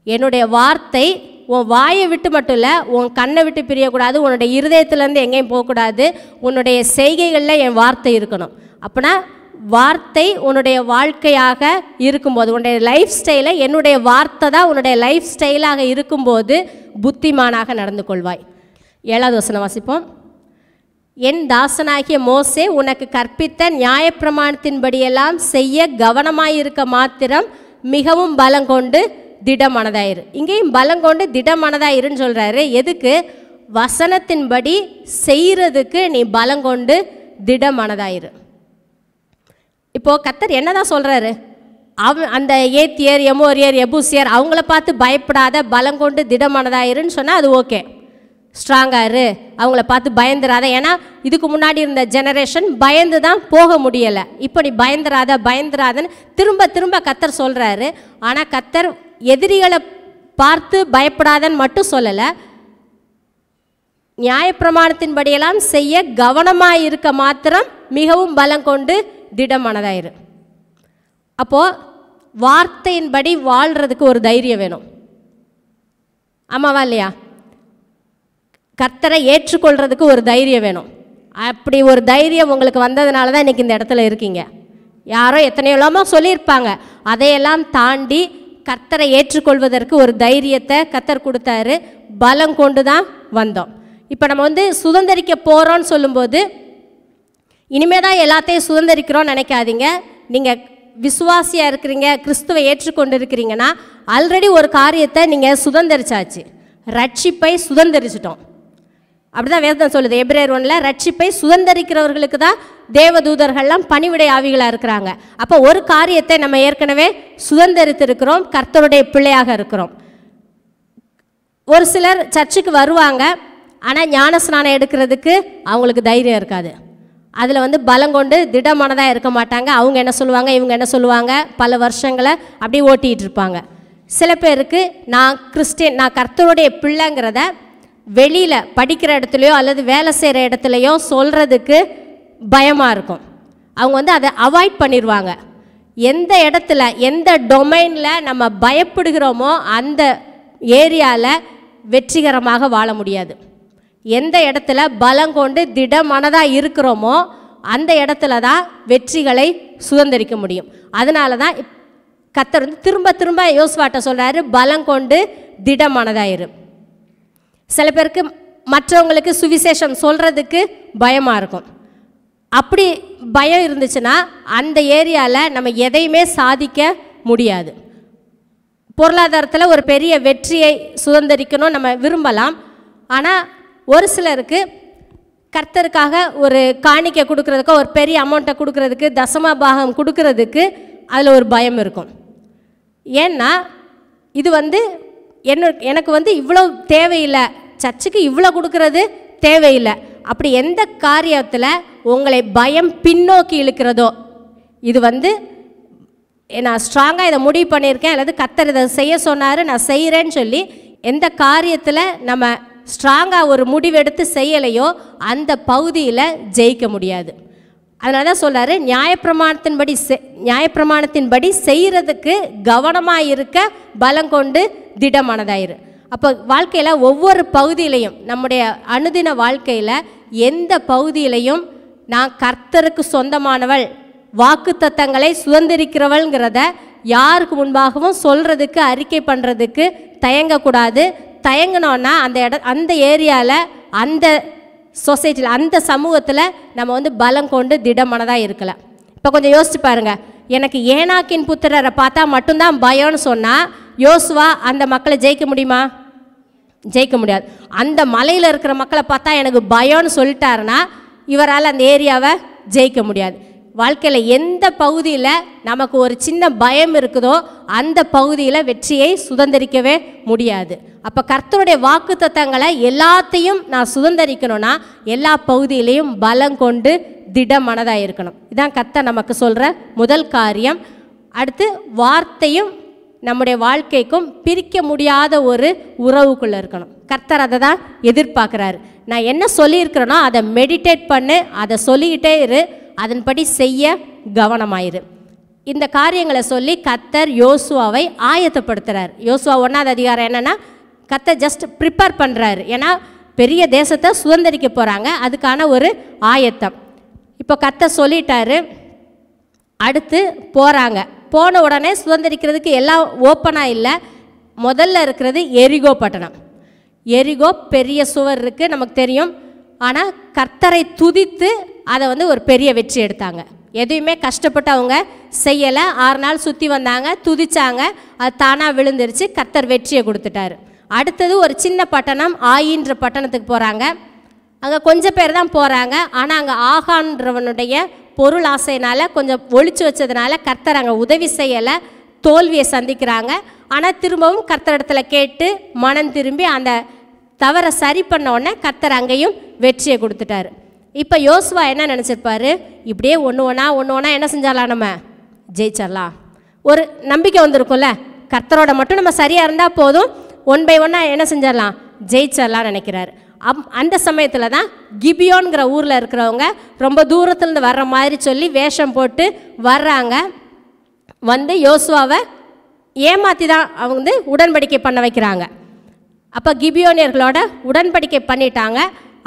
என்னுடைய வார்த்தை உன் வாயை விட்டு மட்டும் இல்லை, உன் கண்ணை விட்டு பிரியக்கூடாது, உன்னுடைய இருதயத்துலேருந்து எங்கேயும் போகக்கூடாது, உன்னுடைய செய்கைகளில் என் வார்த்தை இருக்கணும். அப்படின்னா வார்த்தை உன்னுடைய வாழ்க்கையாக இருக்கும்போது, உன்னுடைய லைஃப் ஸ்டைலை என்னுடைய வார்த்தை தான் உன்னுடைய லைஃப் ஸ்டைலாக இருக்கும்போது புத்திமானாக நடந்து கொள்வாய். 7வது வசனம் வாசிப்போம். என் தாசனாகிய மோசே உனக்கு கற்பித்த நியாயப்பிரமாணத்தின்படியெல்லாம் செய்ய கவனமாயிருக்க மாத்திரம் மிகவும் பலங்கொண்டு திடமனதாயிரு. இங்கேயும் பலங்கொண்டு திடமனதாயிருன்னு சொல்கிறாரு. எதுக்கு? வசனத்தின்படி செய்கிறதுக்கு நீ பலங்கொண்டு திடமனதாயிரு. இப்போது கர்த்தர் என்னதான் சொல்கிறாரு, அந்த ஏத்தியர், எமோரியர், எபூசியர் அவங்கள பார்த்து பயப்படாத, பலங்கொண்டு திடமனதாயிருன்னு சொன்னால் அது ஓகே, ஸ்ட்ராங்காக இரு, அவங்கள பார்த்து பயந்துராத. ஏன்னா இதுக்கு முன்னாடி இருந்த ஜெனரேஷன் பயந்து தான் போக முடியலை. இப்போ நீ பயந்துராதன்னு திரும்ப திரும்ப கர்த்தர் சொல்கிறாரு. ஆனால் கர்த்தர் எதிரிகளை பார்த்து பயப்படாதன்னு மட்டும் சொல்லலை, நியாயப்பிரமாணத்தின்படியெல்லாம் செய்ய கவனமாக இருக்க மாத்திரம் மிகவும் பலங்கொண்டு திடமனதாயிரு. அப்போது வார்த்தையின்படி வாழ்கிறதுக்கு ஒரு தைரியம் வேணும். ஆமாவா இல்லையா? கர்த்தரை ஏற்றுக்கொள்கிறதுக்கு ஒரு தைரியம் வேணும். அப்படி ஒரு தைரியம் உங்களுக்கு வந்ததுனால தான் இன்றைக்கி இந்த இடத்துல இருக்கீங்க. யாரோ எத்தனையோ இல்லாமல் சொல்லியிருப்பாங்க, அதையெல்லாம் தாண்டி கர்த்தரை ஏற்றுக்கொள்வதற்கு ஒரு தைரியத்தை கர்த்தர் கொடுத்தாரு. பலம் கொண்டு தான் வந்தோம். இப்போ நம்ம வந்து சுதந்திரிக்க போகிறோன்னு சொல்லும்போது இனிமே தான் எல்லாத்தையும் சுதந்திரிக்கிறோன்னு நினைக்காதீங்க. நீங்கள் விசுவாசியாக இருக்கிறீங்க, கிறிஸ்துவை ஏற்றுக்கொண்டு இருக்கிறீங்கன்னா ஆல்ரெடி ஒரு காரியத்தை நீங்கள் சுதந்திரிச்சாச்சு. ரட்சிப்பை சுதந்திரிச்சிட்டோம். அப்படி தான் வேதம் சொல்லுது எபிரேயர் 1 ரட்சிப்பை சுதந்திரிக்கிறவர்களுக்கு தான் தேவதூதர்கள்லாம் பணிவிடை ஆவிகளாக இருக்கிறாங்க. அப்போ ஒரு காரியத்தை நம்ம ஏற்கனவே சுதந்திரித்திருக்கிறோம், கர்த்தருடைய பிள்ளையாக இருக்கிறோம். ஒரு சிலர் சர்ச்சுக்கு வருவாங்க, ஆனால் ஞானஸ்நானம் எடுக்கிறதுக்கு அவங்களுக்கு தைரியம் இருக்காது. அதில் வந்து பலங்கொண்டு திடமானதாக இருக்க மாட்டாங்க. அவங்க என்ன சொல்லுவாங்க, இவங்க என்ன சொல்லுவாங்க, பல வருஷங்களை அப்படியே ஓட்டிகிட்டு இருப்பாங்க. சில பேருக்கு நான் கிறிஸ்டியன், நான் கர்த்தருடைய பிள்ளைங்கிறத வெளியில் படிக்கிற இடத்துலையோ அல்லது வேலை செய்கிற இடத்துலையோ சொல்கிறதுக்கு பயமாக இருக்கும். அவங்க வந்து அதை அவாய்ட் பண்ணிடுவாங்க. எந்த இடத்துல எந்த டொமைனில் நம்ம பயப்படுகிறோமோ அந்த ஏரியாவில் வெற்றிகரமாக வாழ முடியாது. எந்த இடத்துல பலங்கொண்டு திடமானதாக இருக்கிறோமோ அந்த இடத்துல தான் வெற்றிகளை சுதந்திரிக்க முடியும். அதனால தான் கர்த்தர் வந்து திரும்ப திரும்ப யோசுவாட்ட சொல்கிறாரு, பலங்கொண்டு திடமானதாயிரு. சில பேருக்கு மற்றவங்களுக்கு சுவிசேஷம் சொல்கிறதுக்கு பயமாக இருக்கும். அப்படி பயம் இருந்துச்சுன்னா அந்த ஏரியாவில் நம்ம எதையுமே சாதிக்க முடியாது. பொருளாதாரத்தில் ஒரு பெரிய வெற்றியை சுதந்திரிக்கணும் நம்ம விரும்பலாம். ஆனால் ஒரு சிலருக்கு கர்த்தருக்காக ஒரு காணிக்கை கொடுக்கறதுக்கோ ஒரு பெரிய அமௌண்ட்டை கொடுக்கறதுக்கு தசம பாகம் கொடுக்கறதுக்கு அதில் ஒரு பயம் இருக்கும். ஏன்னா இது வந்து எனக்கு வந்து இவ்வளோ தேவையில்லை, சர்ச்சுக்கு இவ்வளோ கொடுக்கறது தேவையில்லை. அப்படி எந்த காரியத்தில் உங்களை பயம் பின்னோக்கி இழுக்கிறதோ, இது வந்து நான் ஸ்ட்ராங்காக இதை முடிவு பண்ணியிருக்கேன் அல்லது கர்த்தர் இதை செய்ய சொன்னார் நான் செய்கிறேன்னு சொல்லி எந்த காரியத்தில் நம்ம ஸ்ட்ராங்காக ஒரு முடிவெடுத்து செய்யலையோ அந்த பகுதியில் ஜெயிக்க முடியாது. அதனால தான் சொல்கிறாரு, நியாயப்பிரமாணத்தின்படி செய்கிறதுக்கு கவனமாக இருக்க பலங்கொண்டு திடமானதாயிரு. அப்போ வாழ்க்கையில் ஒவ்வொரு பகுதியிலையும் நம்முடைய அனுதின வாழ்க்கையில் எந்த பகுதியிலையும் நான் கர்த்தருக்கு சொந்தமானவள், வாக்கு தத்தங்களை சுதந்திரிக்கிறவள்ங்கிறத யாருக்கு முன்பாகவும் சொல்கிறதுக்கு அறிக்கை பண்ணுறதுக்கு தயங்கக்கூடாது. தயங்கினோன்னா அந்த ஏரியாவில் அந்த சொசைட்டியில் அந்த சமூகத்தில் நம்ம வந்து பலம் கொண்டு திடமானதாக இருக்கலாம். இப்போ கொஞ்சம் யோசிச்சு பாருங்கள், எனக்கு ஏனாக்கின் புத்திரரை பார்த்தா மட்டும்தான் பயம்னு சொன்னால் யோசுவா அந்த மக்களை ஜெயிக்க முடியுமா? ஜெயிக்க முடியாது. அந்த மலையில் இருக்கிற மக்களை பார்த்தா எனக்கு பயம்னு சொல்லிட்டாருன்னா இவரால் அந்த ஏரியாவை ஜெயிக்க முடியாது. வாழ்க்கையில் எந்த பகுதியில் நமக்கு ஒரு சின்ன பயம் இருக்குதோ அந்த பகுதியில் வெற்றியை சுதந்திரிக்கவே முடியாது. அப்போ கர்த்தருடைய வாக்கு தத்தங்களை எல்லாத்தையும் நான் சுதந்திரிக்கணும்னா எல்லா பகுதியிலையும் பலம் கொண்டு திடமானதாக இருக்கணும். இதான் கர்த்தர் நமக்கு சொல்கிற முதல் காரியம். அடுத்து வார்த்தையும் நம்முடைய வாழ்க்கைக்கும் பிரிக்க முடியாத ஒரு உறவுக்குள்ளே இருக்கணும். கர்த்தர் அதை தான் எதிர்பார்க்குறாரு. நான் என்ன சொல்லியிருக்கிறேனோ அதை மெடிடேட் பண்ணு, அதை சொல்லிக்கிட்டே இரு, அதன்படி செய்ய கவனமாயிரு. இந்த காரியங்களை சொல்லி கர்த்தர் யோசுவாவை ஆயத்தப்படுத்துகிறார். யோசுவா 1ஆவது அதிகாரம் என்னென்னா கர்த்தர் ஜஸ்ட் ப்ரிப்பேர் பண்ணுறாரு. ஏன்னா பெரிய தேசத்தை சுதந்திரிக்க போகிறாங்க, அதுக்கான ஒரு ஆயத்தம். இப்போ கர்த்தர் சொல்லிட்டாரு, அடுத்து போகிறாங்க. போன உடனே சுதந்திரிக்கிறதுக்கு எல்லாம் ஓப்பனாக இல்லை. முதல்ல இருக்கிறது எரிகோ பட்டணம். எரிகோ பெரிய சுவர் இருக்குது நமக்கு தெரியும். ஆனால் கர்த்தரை துதித்து அதை வந்து ஒரு பெரிய வெற்றி எடுத்தாங்க. எதுவுமே கஷ்டப்பட்டு அவங்க செய்யலை. 6 நாள் சுற்றி வந்தாங்க, துதிச்சாங்க, அது தானாக விழுந்துருச்சு, கர்த்தர் வெற்றியை கொடுத்துட்டாரு. அடுத்தது ஒரு சின்ன பட்டணம் ஆயின்ற பட்டணத்துக்கு போகிறாங்க. அங்கே கொஞ்சம் பேர் தான் போகிறாங்க. ஆனால் அங்கே ஆகான்றவனுடைய பொருள் ஆசையினால் கொஞ்சம் ஒழிச்சு வச்சதுனால கர்த்தர் அங்கே உதவி செய்யலை, தோல்வியை சந்திக்கிறாங்க. ஆனால் திரும்பவும் கர்த்தர் இடத்துல கேட்டு மனம் திரும்பி அந்த தவறை சரி பண்ண உடனே கர்த்தர் அங்கேயும் வெற்றியை கொடுத்துட்டாரு. இப்போ யோசுவா என்ன நினச்சிருப்பாரு, இப்படியே ஒன்று ஒன்றா என்ன செஞ்சிடலாம், நம்ம ஜெயிச்சிடலாம். ஒரு நம்பிக்கை வந்திருக்கும்ல, கர்த்தரோட மட்டும் நம்ம சரியாக இருந்தால் போதும், 1 by 1 என்ன செஞ்சிடலாம், ஜெயிச்சிடலாம் நினைக்கிறாரு. அந்த சமயத்தில் தான் கிபியோன்கிற ஊரில் இருக்கிறவங்க ரொம்ப தூரத்துலேருந்து வர்ற மாதிரி சொல்லி வேஷம் போட்டு வர்றாங்க. வந்து யோசுவாவை ஏமாற்றி தான் அவங்க வந்து உடன்படிக்கை பண்ண வைக்கிறாங்க. அப்போ கிபியோனியர்களோட உடன்படிக்கை பண்ணிட்டாங்க.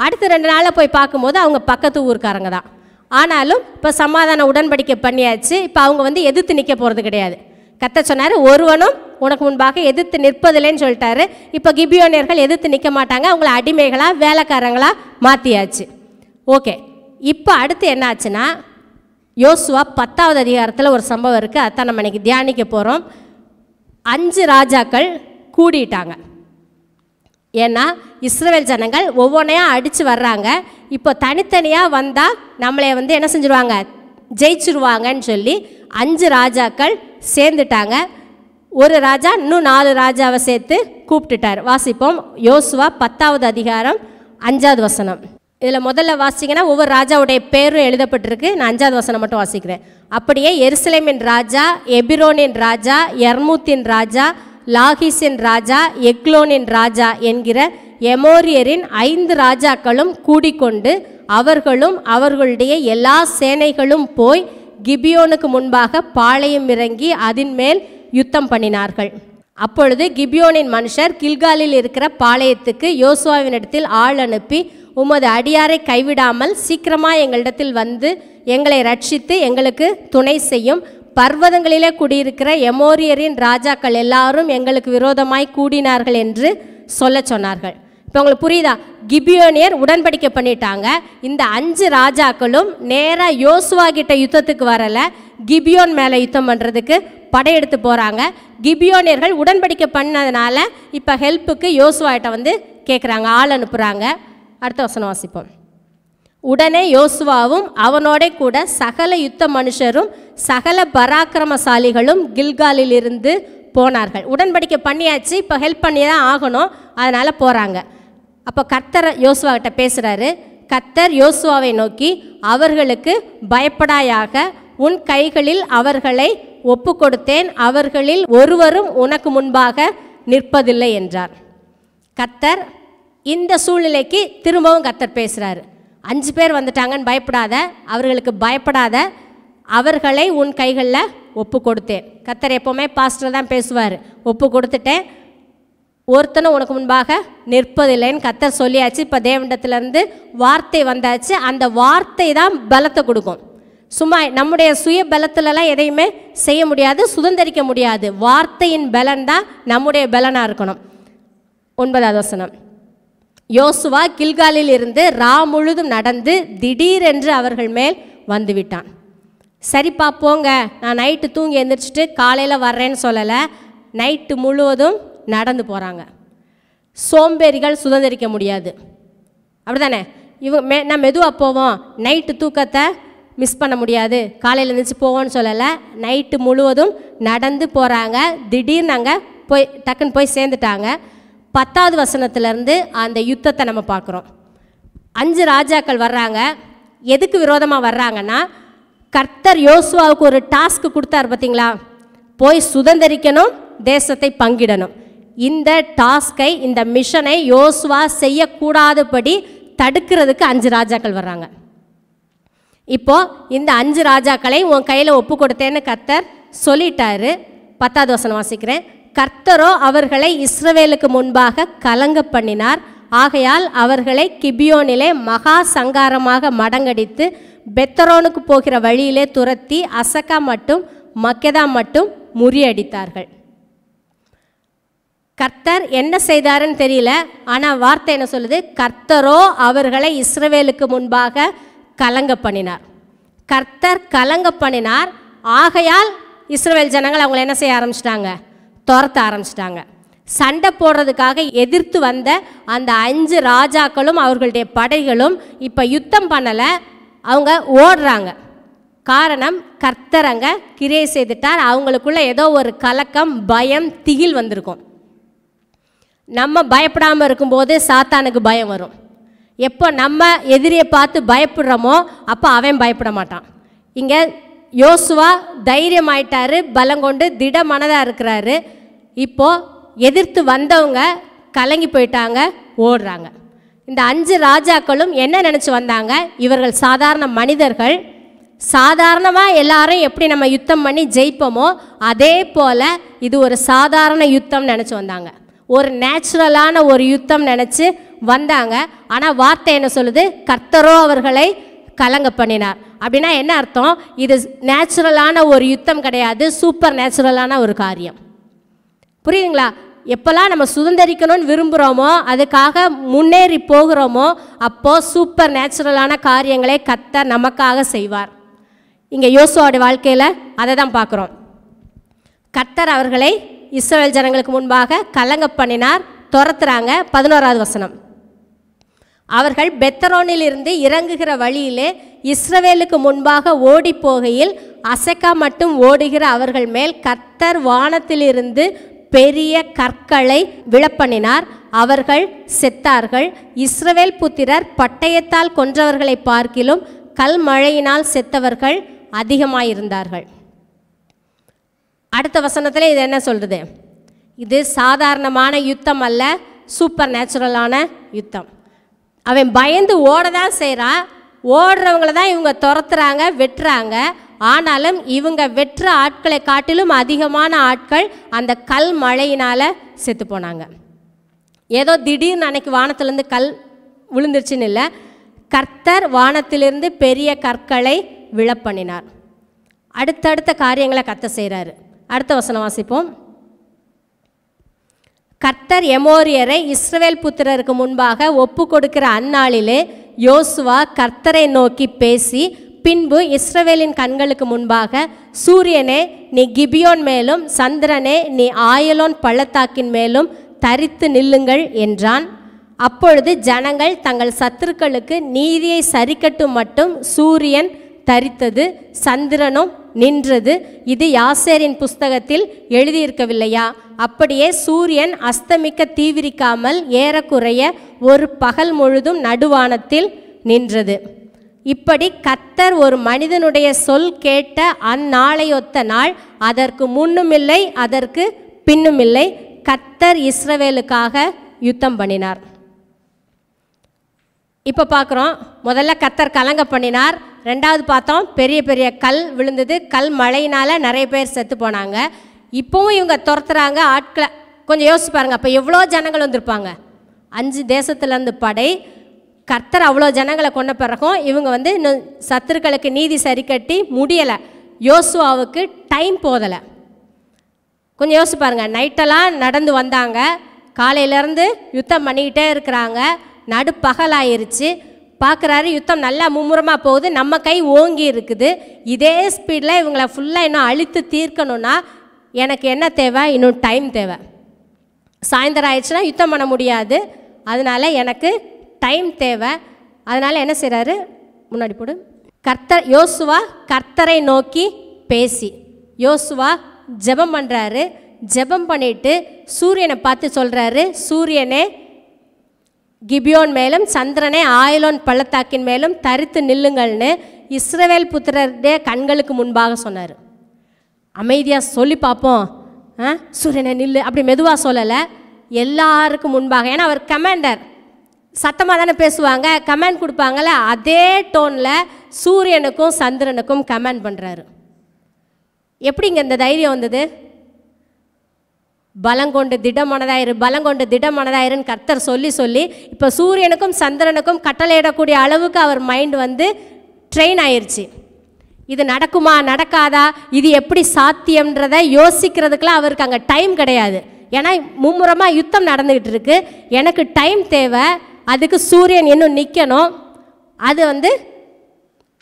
அடுத்த 2 நாளில் போய் பார்க்கும்போது அவங்க பக்கத்து ஊருக்காரங்க தான். ஆனாலும் இப்போ சமாதான உடன்படிக்கை பண்ணியாச்சு. இப்போ அவங்க வந்து எதிர்த்து நிற்க போகிறது கிடையாது. கர்த்தர் சொன்னார், ஒருவனும் உனக்கு முன்பாக எதிர்த்து நிற்பதில்லைன்னு சொல்லிட்டாரு. இப்போ கிபியோனியர்கள் எதிர்த்து நிற்க மாட்டாங்க, அவங்கள அடிமைகளாக வேலைக்காரங்களாக மாற்றியாச்சு. ஓகே, இப்போ அடுத்து என்ன ஆச்சுன்னா யோசுவா 10வது அதிகாரத்தில் ஒரு சம்பவம் இருக்குது, அதான் நம்ம இன்னைக்கு தியானிக்க போகிறோம். 5 ராஜாக்கள் கூடிட்டாங்க. ஏன்னா இஸ்ரவேல் ஜனங்கள் ஒவ்வொன்றையாக அடித்து வர்றாங்க. இப்போ தனித்தனியாக வந்தால் நம்மளை என்ன செஞ்சுருவாங்க, ஜெயிச்சிருவாங்கன்னு சொல்லி 5 ராஜாக்கள் சேர்ந்துட்டாங்க. ஒரு ராஜா இன்னும் 4 ராஜாவை சேர்த்து கூப்பிட்டுட்டார். வாசிப்போம். யோசுவா 10வது அதிகாரம் 5வது வசனம். இதில் முதல்ல வாசிங்கன்னா ஒவ்வொரு ராஜாவுடைய பேரும் எழுதப்பட்டிருக்கு. நான் 5வது வசனம் மட்டும் வாசிக்கிறேன். அப்படியே எருசலேமின் ராஜா, எபிரோனின் ராஜா, யர்மூத்தின் ராஜா, லாகிஸின் ராஜா, எக்லோனின் ராஜா என்கிற எமோரியரின் 5 ராஜாக்களும் கூடிக்கொண்டு அவர்களும் அவர்களுடைய எல்லா சேனைகளும் போய் கிபியோனுக்கு முன்பாக பாளையம் இறங்கி அதன் மேல் யுத்தம் பண்ணினார்கள். அப்பொழுது கிபியோனின் மனுஷர் கில்காலில் இருக்கிற பாளையத்துக்கு யோசுவாவினிடத்தில் ஆள் அனுப்பி, உமது அடியாரை கைவிடாமல் சீக்கிரமாக எங்களிடத்தில் வந்து எங்களை ரட்சித்து எங்களுக்கு துணை செய்யும். பர்வதங்களிலே குடியிருக்கிற எமோரியரின் ராஜாக்கள் எல்லாரும் எங்களுக்கு விரோதமாய் கூடினார்கள் என்று சொல்ல சொன்னார்கள். இப்போ உங்களுக்கு புரியுதா? கிபியோனியர் உடன்படிக்கை பண்ணிட்டாங்க. இந்த 5 ராஜாக்களும் நேராக யோசுவா கிட்ட யுத்தத்துக்கு வரலை, கிபியோன் மேலே யுத்தம் பண்ணுறதுக்கு படையெடுத்து போகிறாங்க. கிபியோனியர்கள் உடன்படிக்கை பண்ணதுனால இப்போ ஹெல்ப்புக்கு யோசுவாட்ட கேட்குறாங்க, ஆள் அனுப்புகிறாங்க. அடுத்த வசனம் வாசிப்போம். உடனே யோசுவாவும் அவனோட கூட சகல யுத்த மனுஷரும் சகல பராக்கிரமசாலிகளும் கில்காலில் இருந்து போனார்கள். உடன்படிக்கை பண்ணியாச்சு, இப்போ ஹெல்ப் பண்ணி தான் ஆகணும், அதனால் போகிறாங்க. அப்போ கர்த்தர் யோசுவா கிட்ட பேசுகிறாரு. கர்த்தர் யோசுவாவை நோக்கி, அவர்களுக்கு பயப்படாயாக, உன் கைகளில் அவர்களை ஒப்பு கொடுத்தேன், அவர்களில் ஒருவரும் உனக்கு முன்பாக நிற்பதில்லை என்றார். கர்த்தர் இந்த சூழ்நிலைக்கு திரும்பவும் கர்த்தர் பேசுகிறாரு. 5 பேர் வந்துட்டாங்கன்னு பயப்படாத, அவர்களுக்கு பயப்படாத, அவர்களை உன் கைகளில் ஒப்பு கொடுத்தேன். கர்த்தர் எப்போவுமே பாஸ்டர் தான் பேசுவார். ஒப்பு கொடுத்துட்டேன், ஒருத்தனும் உனக்கு முன்பாக நிற்பதில்லைன்னு கர்த்தர் சொல்லியாச்சு. இப்போ தேவனிடத்துலேருந்து வார்த்தை வந்தாச்சு. அந்த வார்த்தை தான் பலத்தை கொடுக்கும். சும்மா நம்முடைய சுய பலத்திலலாம் எதையுமே செய்ய முடியாது, சுதந்திரிக்க முடியாது. வார்த்தையின் பலன் தான் நம்முடைய பலனாக இருக்கணும். 9வது வசனம். யோசுவா கில்காலில் இருந்து ரா முழுதும் நடந்து திடீரென்று அவர்கள் மேல் வந்துவிட்டான். சரிப்பா போங்க, நான் நைட்டு தூங்கி எழுந்திரிச்சிட்டு காலையில் வர்றேன்னு சொல்லலை, நைட்டு முழுவதும் நடந்து போகிறாங்க. சோம்பேறிகள் சுதந்திரிக்க முடியாது, அப்படி தானே? நான் மெதுவாக போவோம், நைட்டு தூக்கத்தை மிஸ் பண்ண முடியாது, காலையில் எழுந்திரிச்சு போவோன்னு சொல்லலை, நைட்டு முழுவதும் நடந்து போகிறாங்க. திடீர்னு அங்கே போய் டக்குன்னு போய் சேர்ந்துட்டாங்க. 10வது வசனத்திலேருந்து அந்த யுத்தத்தை நம்ம பார்க்குறோம். 5 ராஜாக்கள் வர்றாங்க. எதுக்கு விரோதமாக வர்றாங்கன்னா, கர்த்தர் யோசுவாவுக்கு ஒரு டாஸ்க் கொடுத்தார் பார்த்தீங்களா, போய் சுதந்திரிக்கணும், தேசத்தை பங்கிடணும். இந்த டாஸ்கை, இந்த மிஷனை யோசுவா செய்யக்கூடாதபடி தடுக்கிறதுக்கு 5 ராஜாக்கள் வர்றாங்க. இப்போது இந்த 5 ராஜாக்களை உன் கையில் ஒப்பு கொடுத்தேன்னு கர்த்தர் சொல்லிட்டாரு. 10வது வசனம் வாசிக்கிறேன். கர்த்தரோ அவர்களை இஸ்ரவேலுக்கு முன்பாக கலங்க பண்ணினார். ஆகையால் அவர்களை கிபியோனிலே மகா சங்காரமாக மடங்கடித்து பெத்தரோனுக்கு போகிற வழியிலே துரத்தி அசக்கா மட்டும் மக்கெதா மட்டும் முறியடித்தார்கள். கர்த்தர் என்ன செய்தாருன்னு தெரியல, ஆனால் வார்த்தை என்ன சொல்லுது? கர்த்தரோ அவர்களை இஸ்ரவேலுக்கு முன்பாக கலங்க பண்ணினார். கர்த்தர் கலங்க பண்ணினார். ஆகையால் இஸ்ரவேல் ஜனங்கள் அவங்களை என்ன செய்ய ஆரம்பிச்சிட்டாங்க? துரத்த ஆரம்பிச்சிட்டாங்க. சண்டை போடுறதுக்காக எதிர்த்து வந்த அந்த 5 ராஜாக்களும் அவர்களுடைய படைகளும் இப்போ யுத்தம் பண்ணலை, அவங்க ஓடுறாங்க. காரணம், கர்த்தர் அங்கே கிரியை செய்துட்டார். அவங்களுக்குள்ள ஏதோ ஒரு கலக்கம், பயம், திகில் வந்திருக்கும். நம்ம பயப்படாமல் இருக்கும்போது சாத்தானுக்கு பயம் வரும். எப்போ நம்ம எதிரியை பார்த்து பயப்படுறோமோ அப்போ அவன் பயப்பட மாட்டான். இங்கே யோசுவா தைரியமாயிட்டாரு, பலங்கொண்டு திட மனதாக இருக்கிறாரு. இப்போது எதிர்த்து வந்தவங்க கலங்கி போயிட்டாங்க, ஓடுறாங்க. இந்த 5 ராஜாக்களும் என்ன நினச்சி வந்தாங்க? இவர்கள் சாதாரண மனிதர்கள், சாதாரணமாக எல்லாரும் எப்படி நம்ம யுத்தம் பண்ணி ஜெயிப்போமோ அதே போல் இது ஒரு சாதாரண யுத்தம் நினச்சி வந்தாங்க. ஒரு நேச்சுரலான ஒரு யுத்தம் நினச்சி வந்தாங்க. ஆனால் வார்த்தை என்ன சொல்லுது? கர்த்தரோ அவர்களை கலங்க பண்ணினார். அப்படின்னா என்ன அர்த்தம்? இது நேச்சுரலான ஒரு யுத்தம் கிடையாது, சூப்பர் நேச்சுரலான ஒரு காரியம். புரியுதுங்களா? எப்போல்லாம் நம்ம சுதந்திரிக்கணும்னு விரும்புகிறோமோ, அதுக்காக முன்னேறி போகிறோமோ, அப்போது சூப்பர் நேச்சுரலான காரியங்களை கர்த்தர் நமக்காக செய்வார். இங்கே யோசுவாவுடைய வாழ்க்கையில் அதை தான் பார்க்குறோம். கர்த்தர் அவர்களை இஸ்ரவேல் ஜனங்களுக்கு முன்பாக கலங்க பண்ணினார். துரத்துறாங்க. 11வது வசனம். அவர்கள் பெத்தரோனிலிருந்து இறங்குகிற வழியிலே இஸ்ரவேலுக்கு முன்பாக ஓடி போகையில் அசெக்கா மட்டும் ஓடுகிற அவர்கள் மேல் கர்த்தர் வானத்திலிருந்து பெரிய கற்களை விழப்பண்ணினார். அவர்கள் செத்தார்கள். இஸ்ரவேல் புத்திரர் பட்டயத்தால் கொன்றவர்களை பார்க்கிலும் கல் மழையினால் செத்தவர்கள் அதிகமாயிருந்தார்கள். அடுத்த வசனத்தில் இது என்ன சொல்கிறது? இது சாதாரணமான யுத்தம் அல்ல, சூப்பர் நேச்சுரலான யுத்தம். அவன் பயந்து ஓட தான் செய்கிறான். ஓடுறவங்கள தான் இவங்க துரத்துறாங்க, வெட்டுறாங்க. ஆனாலும் இவங்க வெட்டுற ஆட்களை காட்டிலும் அதிகமான ஆட்கள் அந்த கல் மழையினால் செத்து போனாங்க. ஏதோ திடீர்னு அன்னைக்கு வானத்திலேருந்து கல் விழுந்துருச்சுன்னு இல்லை, கர்த்தர் வானத்திலிருந்து பெரிய கற்களை விழப்பண்ணினார். அடுத்தடுத்த காரியங்களை கர்த்தர் செய்கிறாரு. அடுத்த வசனம் வாசிப்போம். கர்த்தர் எமோரியரை இஸ்ரவேல் புத்திரருக்கு முன்பாக ஒப்பு கொடுக்கிற அந்நாளிலே யோசுவா கர்த்தரை நோக்கி பேசி, பின்பு இஸ்ரவேலின் கண்களுக்கு முன்பாக, சூரியனே நீ கிபியோன் மேலும், சந்திரனே நீ ஆயலோன் பள்ளத்தாக்கின் மேலும் தரித்து நில்லுங்கள் என்றான். அப்பொழுது ஜனங்கள் தங்கள் சத்துருக்களுக்கு நீதியை சரிக்கட்டும் மட்டும் சூரியன் தரித்தது, சந்திரனும் நின்றது. இது யாசேரின் புஸ்தகத்தில் எழுதியிருக்கவில்லையா? அப்படியே சூரியன் அஸ்தமிக்க தீவிரிக்காமல் ஏறக்குறைய ஒரு பகல் முழுதும் நடுவானத்தில் நின்றது. இப்படி கர்த்தர் ஒரு மனிதனுடைய சொல் கேட்ட அந்நாளையொத்த நாள் அதற்கு முன்னுமில்லை அதற்கு பின்னுமில்லை. கர்த்தர் இஸ்ரவேலுக்காக யுத்தம் பண்ணினார். இப்போ பார்க்குறோம், முதல்ல கர்த்தர் கலங்க பண்ணினார். ரெண்டாவது பார்த்தோம், பெரிய பெரிய கல் விழுந்தது. கல் மழையினால் நிறைய பேர் செத்து போனாங்க. இப்போவும் இவங்க துரத்துறாங்க ஆட்களை. கொஞ்சம் யோசிச்சு பாருங்க, அப்போ எவ்வளோ ஜனங்கள் வந்திருப்பாங்க. 5 தேசத்துலேருந்து படை. கர்த்தர் அவ்வளோ ஜனங்களை கொண்ட பிறகும் இவங்க இன்னும் சத்துருக்களுக்கு நீதி சரி கட்டி முடியலை. யோசுவாவுக்கு டைம் போதலை. கொஞ்சம் யோசிச்சு பாருங்க, நைட்டெல்லாம் நடந்து வந்தாங்க, காலையிலேருந்து யுத்தம் பண்ணிக்கிட்டே இருக்கிறாங்க. நடுப்பகலாயிருச்சு. பார்க்குறாரு, யுத்தம் நல்லா மும்முரமாக போகுது, நம்ம கை ஓங்கி இருக்குது. இதே ஸ்பீடில் இவங்களை ஃபுல்லாக இன்னும் அழித்து தீர்க்கணுன்னா எனக்கு என்ன தேவை? இன்னும் டைம் தேவை. சாயந்தரம் ஆயிடுச்சுன்னா யுத்தம் பண்ண முடியாது. அதனால் எனக்கு டைம் தேவை. அதனால் என்ன செய்கிறாரு? முன்னாடி போடு. யோசுவா கர்த்தரை நோக்கி பேசி, யோசுவா ஜெபம் பண்ணுறாரு. ஜெபம் பண்ணிவிட்டு சூரியனை பார்த்து சொல்கிறாரு, சூரியனே கிபியோன் மேலும், சந்திரனே ஆயலோன் பள்ளத்தாக்கின் மேலும் தரித்து நில்லுங்கள்னு இஸ்ரவேல் புத்திரருடைய கண்களுக்கு முன்பாக சொன்னார். அமைதியாக சொல்லி பார்ப்போம். சூரியனை நில்லு அப்படி மெதுவாக சொல்லலை, எல்லாருக்கும் முன்பாக. ஏன்னா அவர் கமாண்டர், சத்தமாக தானே பேசுவாங்க, கமாண்ட் கொடுப்பாங்கள்ல, அதே டோனில் சூரியனுக்கும் சந்திரனுக்கும் கமாண்ட் பண்ணுறாரு. எப்படிங்க இந்த தைரியம் வந்தது? பலங்கொண்டு திடமனதாயிரு, பலங்கொண்டு திடமனதாயிருன்னு கர்த்தர் சொல்லி சொல்லி இப்போ சூரியனுக்கும் சந்திரனுக்கும் கட்டளையிடக்கூடிய அளவுக்கு அவர் மைண்ட் ட்ரெயின் ஆயிடுச்சு. இது நடக்குமா நடக்காதா, இது எப்படி சாத்தியம்ன்றதை யோசிக்கிறதுக்கெலாம் அவருக்கு அங்கே டைம் கிடையாது. ஏன்னா மும்முரமாக யுத்தம் நடந்துக்கிட்டு இருக்கு. எனக்கு டைம் தேவை, அதுக்கு சூரியன் இன்னும் நிற்கணும். அது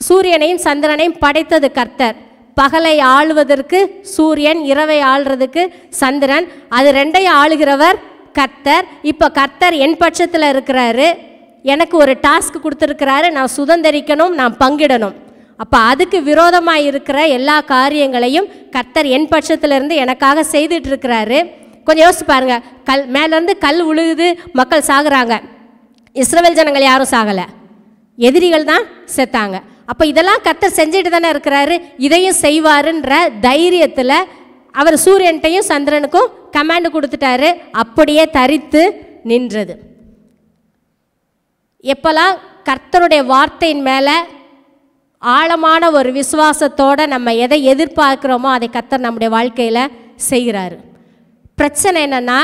சூரியனையும் சந்திரனையும் படைத்தது கர்த்தர். பகலை ஆளுவதற்கு சூரியன், இரவை ஆளுறதுக்கு சந்திரன், அது ரெண்டையும் ஆளுகிறவர் கர்த்தர். இப்போ கர்த்தர் என் பட்சத்தில் இருக்கிறாரு, எனக்கு ஒரு டாஸ்க் கொடுத்துருக்கிறாரு, நான் சுதந்திரிக்கணும், நான் பங்கிடணும். அப்போ அதுக்கு விரோதமாக இருக்கிற எல்லா காரியங்களையும் கர்த்தர் என் பட்சத்திலிருந்து எனக்காக செய்துட்டு இருக்கிறாரு. கொஞ்சம் யோசிச்சு பாருங்க, மேலேருந்து கல் விழுகுது, மக்கள் சாகுறாங்க. இஸ்ரவேல் ஜனங்கள் யாரும் சாகலை, எதிரிகள் தான் செத்தாங்க. அப்போ இதெல்லாம் கர்த்தர் செஞ்சுட்டு தானே இருக்கிறாரு, இதையும் செய்வாருன்ற தைரியத்தில் அவர் சூரியன்ட்டையும் சந்திரனுக்கும் கமாண்டு கொடுத்துட்டாரு. அப்படியே தரித்து நின்றது. எப்போல்லாம் கர்த்தருடைய வார்த்தையின் மேலே ஆழமான ஒரு விசுவாசத்தோடு நம்ம எதை எதிர்பார்க்குறோமோ அதை கர்த்தர் நம்முடைய வாழ்க்கையில் செய்கிறாரு. பிரச்சனை என்னென்னா,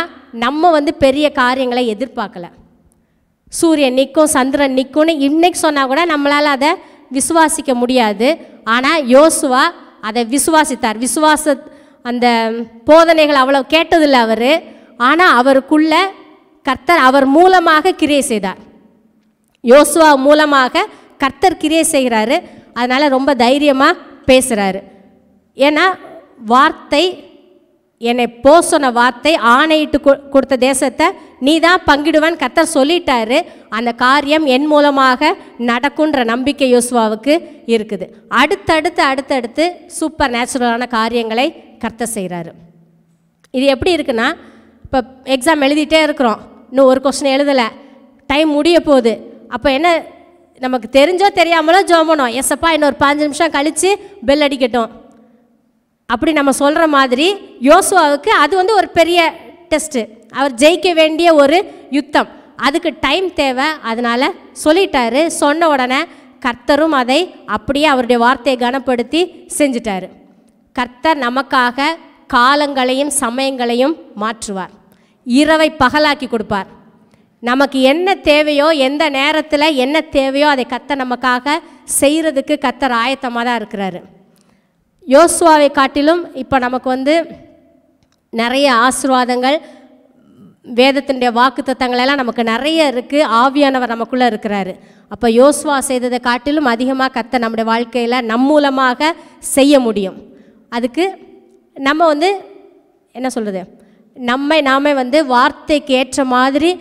நம்ம பெரிய காரியங்களை எதிர்பார்க்கல. சூரியன் நிற்கும், சந்திரன் நிற்கும்னு இன்னைக்கு சொன்னால் கூட நம்மளால் அதை விசுவாசிக்க முடியாது. ஆனால் யோசுவா அதை விசுவாசித்தார். அந்த போதனைகள் அவ்வளோ கேட்டதில்லை அவர். ஆனால் அவருக்குள்ள கர்த்தர் அவர் மூலமாக கிரியை செய்தார். யோசுவா மூலமாக கர்த்தர் கிரியை செய்கிறாரு. அதனால் ரொம்ப தைரியமாக பேசுகிறாரு. ஏன்னா வார்த்தை, என்னை சொன்ன வார்த்தை, ஆணையிட்டு கொடுத்த தேசத்தை நீ தான் பங்கிடுவான்னு கர்த்தர் சொல்லிட்டாரு. அந்த காரியம் என் மூலமாக நடக்குன்ற நம்பிக்கை யோசுவாவுக்கு இருக்குது. அடுத்தடுத்து சூப்பர் நேச்சுரலான காரியங்களை கர்த்தர் செய்கிறாரு. இது எப்படி இருக்குன்னா, இப்போ எக்ஸாம் எழுதிட்டே இருக்கிறோம், இன்னும் ஒரு கொஸ்டின் எழுதலை, டைம் முடிய போகுது. அப்போ என்ன, நமக்கு தெரிஞ்சோ தெரியாமலோ ஜெபம் பண்ணுவோம், எஸ்ஸப்பா இன்னொரு 5 நிமிஷம் கழித்து பெல் அடிக்கட்டும் அப்படி நம்ம சொல்கிற மாதிரி யோசுவாவுக்கு அது ஒரு பெரிய டெஸ்ட்டு. அவர் ஜெயிக்க வேண்டிய ஒரு யுத்தம், அதுக்கு டைம் தேவை. அதனால் சொல்லிட்டாரு. சொன்ன உடனே கர்த்தரும் அதை அப்படியே அவருடைய வார்த்தையை கனப்படுத்தி செஞ்சிட்டாரு. கர்த்தர் நமக்காக காலங்களையும் சமயங்களையும் மாற்றுவார். இரவை பகலாக்கி கொடுப்பார். நமக்கு என்ன தேவையோ, எந்த நேரத்தில் என்ன தேவையோ அதை கர்த்தர் நமக்காக செய்கிறதுக்கு கர்த்தர் ஆயத்தமாக தான் இருக்கிறாரு. யோசுவாவை காட்டிலும் இப்போ நமக்கு நிறைய ஆசீர்வாதங்கள், வேதத்தினுடைய வாக்குத்தத்தங்களெல்லாம் நமக்கு நிறைய இருக்குது. ஆவியானவர் நமக்குள்ளே இருக்கிறாரு. அப்போ யோசுவா செய்ததை காட்டிலும் அதிகமாக கர்த்தர் நம்முடைய வாழ்க்கையில் நம் மூலமாக செய்ய முடியும். அதுக்கு நம்ம என்ன சொல்கிறது, நாமே வார்த்தைக்கு ஏற்ற மாதிரி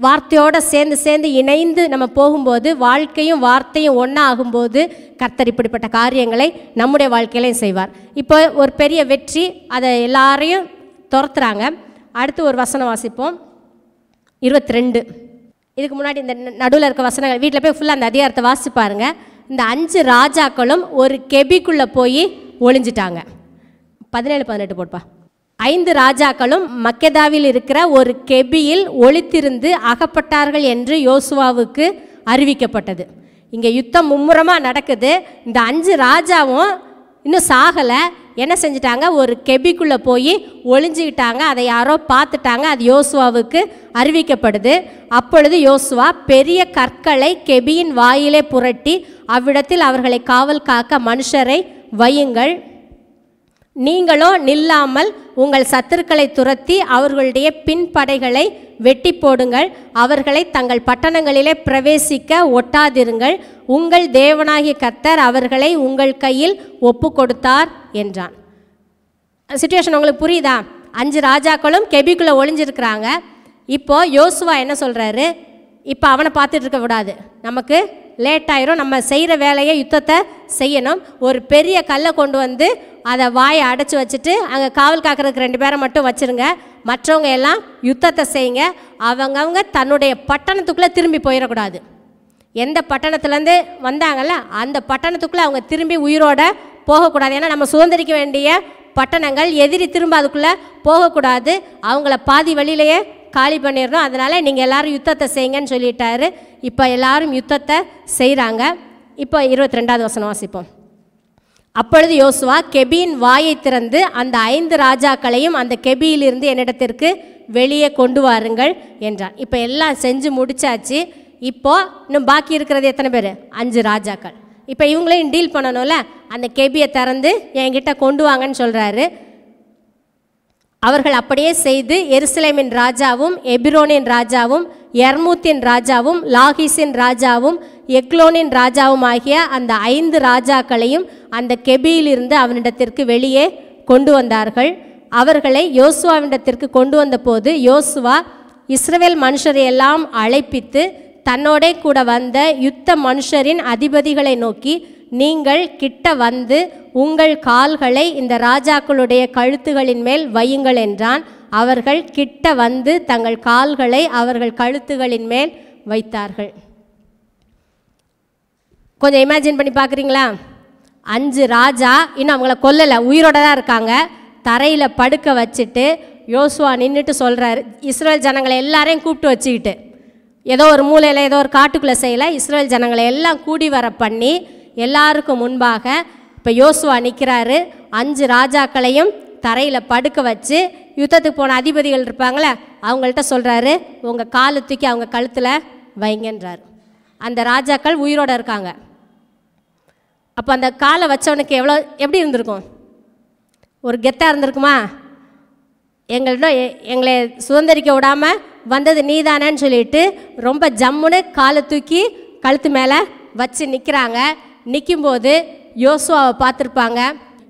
வார்த்தையோடு சேர்ந்து இணைந்து நம்ம போகும்போது, வாழ்க்கையும் வார்த்தையும் ஒன்றா ஆகும்போது கர்த்தர் இப்படிப்பட்ட காரியங்களை நம்முடைய வாழ்க்கையிலையும் செய்வார். இப்போ ஒரு பெரிய வெற்றி, அதை எல்லாரையும் துரத்துறாங்க. அடுத்து ஒரு வசனம் வாசிப்போம், 22. இதுக்கு முன்னாடி இந்த நடுவில் இருக்க வசனங்கள் வீட்டில் போய் ஃபுல்லாக அந்த அதிகாரத்தை வாசிச்சு பாருங்க. இந்த 5 ராஜாக்களும் ஒரு கெபிக்குள்ளே போய் ஒளிஞ்சிட்டாங்க. 17-18 போட்பா. 5 ராஜாக்களும் மக்கெதாவில் இருக்கிற ஒரு கெபியில் ஒளித்திருந்து அகப்பட்டார்கள் என்று யோசுவாவுக்கு அறிவிக்கப்பட்டது. இங்கே யுத்தம் மும்முரமாக நடக்குது. இந்த 5 ராஜாவும் இன்னும் சாகலை. என்ன செஞ்சிட்டாங்க, ஒரு கெபிக்குள்ளே போய் ஒளிஞ்சிக்கிட்டாங்க. அதை யாரோ பார்த்துட்டாங்க. அது யோசுவாவுக்கு அறிவிக்கப்படுது. அப்பொழுது யோசுவா பெரிய கற்களை கெபியின் வாயிலே புரட்டி அவ்விடத்தில் அவர்களை காவல் காக்க மனுஷரை வையுங்கள், நீங்களோ நில்லாமல் உங்கள் சத்துருக்களை துரத்தி அவர்களுடைய பின்படைகளை வெட்டி போடுங்கள், அவர்களை தங்கள் பட்டணங்களிலே பிரவேசிக்க ஒட்டாதிருங்கள், உங்கள் தேவனாகிய கர்த்தர் அவர்களை உங்கள் கையில் ஒப்பு கொடுத்தார் என்றான். சிச்சுவேஷன் உங்களுக்கு புரியுதா? 5 ராஜாக்களும் கெபிக்குள்ளே ஒளிஞ்சிருக்கிறாங்க. இப்போது யோசுவா என்ன சொல்கிறாரு, இப்போ அவனை பார்த்துட்டு இருக்க விடாது, நமக்கு லேட் ஆயிரும், நம்ம செய்கிற வேலையை யுத்தத்தை செய்யணும். ஒரு பெரிய கல்லை கொண்டு அதை வாயை அடைச்சி வச்சுட்டு அங்கே காவல் காக்கிறதுக்கு 2 பேரை மட்டும் வச்சுருங்க, மற்றவங்க எல்லாம் யுத்தத்தை செய்யுங்க. அவங்கவுங்க தன்னுடைய பட்டணத்துக்குள்ளே திரும்பி போயிடக்கூடாது. எந்த பட்டணத்துலேருந்து வந்தாங்கல்ல அந்த பட்டணத்துக்குள்ளே அவங்க திரும்பி உயிரோட போகக்கூடாது. ஏன்னா நம்ம சுதந்திரிக்க வேண்டிய பட்டணங்கள், எதிரி திரும்ப அதுக்குள்ளே போகக்கூடாது. அவங்கள பாதி வழியிலேயே காலி பண்ணிடணும். அதனால் நீங்கள் எல்லோரும் யுத்தத்தை செய்யுங்கன்னு சொல்லிட்டாரு. இப்போ எல்லாரும் யுத்தத்தை செய்கிறாங்க. இப்போ 22வது வசனம் வாசிப்போம். அப்பொழுது யோசுவா கெபியின் வாயை திறந்து அந்த 5 ராஜாக்களையும் அந்த கெபியிலிருந்து என்னிடத்திற்கு வெளியே கொண்டு வாருங்கள் என்றான். இப்போ எல்லாம் செஞ்சு முடிச்சாச்சு. இப்போது இன்னும் பாக்கி இருக்கிறது எத்தனை பேர்? 5 ராஜாக்கள். இப்போ இவங்களையும் டீல் பண்ணணும்ல. அந்த கெபியை திறந்து என்கிட்ட கொண்டு வாங்கன்னு சொல்கிறாரு. அவர்கள் அப்படியே செய்து எருசலேமின் ராஜாவும் எபிரோனின் ராஜாவும் யர்மூத்தின் ராஜாவும் லாகீசின் ராஜாவும் எக்லோனின் ராஜாவும் ஆகிய அந்த 5 ராஜாக்களையும் அந்த கெபியிலிருந்து அவனிடத்திற்கு வெளியே கொண்டு வந்தார்கள். அவர்களை யோசுவாவிடத்திற்கு கொண்டு வந்தபோது யோசுவா இஸ்ரவேல் மனுஷரை எல்லாம் அழைப்பித்து தன்னோடே கூட வந்த யுத்த மனுஷரின் அதிபதிகளை நோக்கி, நீங்கள் கிட்ட வந்து உங்கள் கால்களை இந்த ராஜாக்களுடைய கழுத்துகளின் மேல் வையுங்கள் என்றான். அவர்கள் கிட்ட வந்து தங்கள் கால்களை அவர்கள் கழுத்துகளின் மேல் வைத்தார்கள். கொஞ்சம் இமேஜின் பண்ணி பார்க்குறீங்களா? 5 ராஜா இன்னும் அவங்கள கொல்லலை, உயிரோட தான் இருக்காங்க. தரையில் படுக்க வச்சுட்டு யோசுவா நின்றுட்டு சொல்கிறாரு, இஸ்ரேல் ஜனங்களை எல்லாரையும் கூப்பிட்டு வச்சுக்கிட்டு, ஏதோ ஒரு மூலையில் ஏதோ ஒரு காட்டுக்குள்ளே செய்யலை, இஸ்ரேல் ஜனங்களை எல்லாம் கூடி வர பண்ணி எல்லாருக்கும் முன்பாக இப்போ யோசுவா நிற்கிறாரு. 5 ராஜாக்களையும் தரையில் படுக்க வச்சு யுத்தத்துக்கு போன அதிபதிகள் இருப்பாங்களே அவங்கள்ட்ட சொல்கிறாரு, உங்கள் காலை தூக்கி அவங்க கழுத்தில் வைங்கன்றார். அந்த ராஜாக்கள் உயிரோடு இருக்காங்க. அப்போ அந்த காலை வச்சவனுக்கு எப்படி இருந்திருக்கும்? ஒரு கெத்தாக இருந்திருக்குமா? எங்களை சுதந்திரிக்க விடாமல் வந்தது நீதானேன்னு சொல்லிட்டு ரொம்ப ஜம்முன்னு காலை தூக்கி கழுத்து மேலே வச்சு நிற்கிறாங்க. நிற்கும்போது யோசுவாவை பார்த்துருப்பாங்க.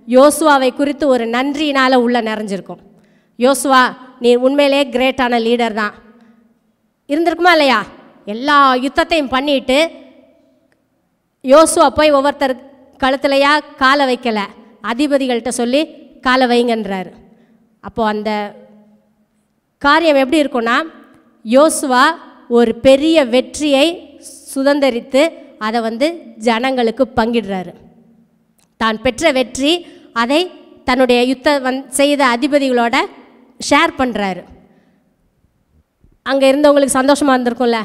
யோசுவாவை குறித்து ஒரு நன்றியினால் உள்ள நிறைஞ்சிருக்கும். யோசுவா, நீ உண்மையிலே கிரேட்டான லீடர் தான். இருந்திருக்குமா இல்லையா? எல்லா யுத்தத்தையும் பண்ணிட்டு யோசுவா போய் ஒவ்வொருத்தர் கழுத்துலையா காலை வைக்கலை, அதிபதிகள்கிட்ட சொல்லி காலை வைங்கன்றாரு. அப்போது அந்த காரியம் எப்படி இருக்குன்னா, யோசுவா ஒரு பெரிய வெற்றியை சுதந்திரித்து அதை ஜனங்களுக்கு பங்கிடுறாரு. தான் பெற்ற வெற்றி அதை தன்னுடைய செய்த அதிபதிகளோட ஷேர் பண்ணுறாரு. அங்கே இருந்தவங்களுக்கு சந்தோஷமாக இருந்திருக்கும்ல.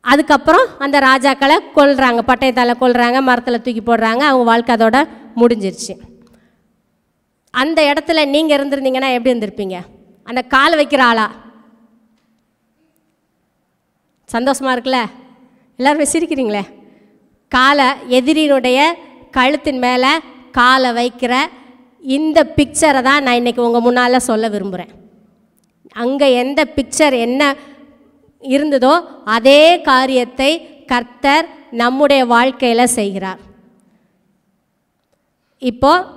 அதுக்கப்புறம் அந்த ராஜாக்களை கொல்றாங்க, பட்டயத்தால் கொல்றாங்க, மரத்தில் தூக்கி போடுறாங்க. அவங்க வாழ்க்கை அதோட முடிஞ்சிருச்சு. அந்த இடத்துல நீங்கள் இருந்திருந்தீங்கன்னா எப்படி இருந்திருப்பீங்க? அந்த கால் வைக்கிற ஆளா? சந்தோஷமாக இருக்குல்ல? எல்லாருமே சிரிக்கிறீங்களே. காலை எதிரியினுடைய கழுத்தின் மேலே காலை வைக்கிற இந்த பிக்சரை தான் நான் இன்றைக்கி உங்கள் முன்னால் சொல்ல விரும்புகிறேன். அங்கே எந்த பிக்சர் என்ன இருந்ததோ அதே காரியத்தை கர்த்தர் நம்முடைய வாழ்க்கையில் செய்கிறார். இப்போது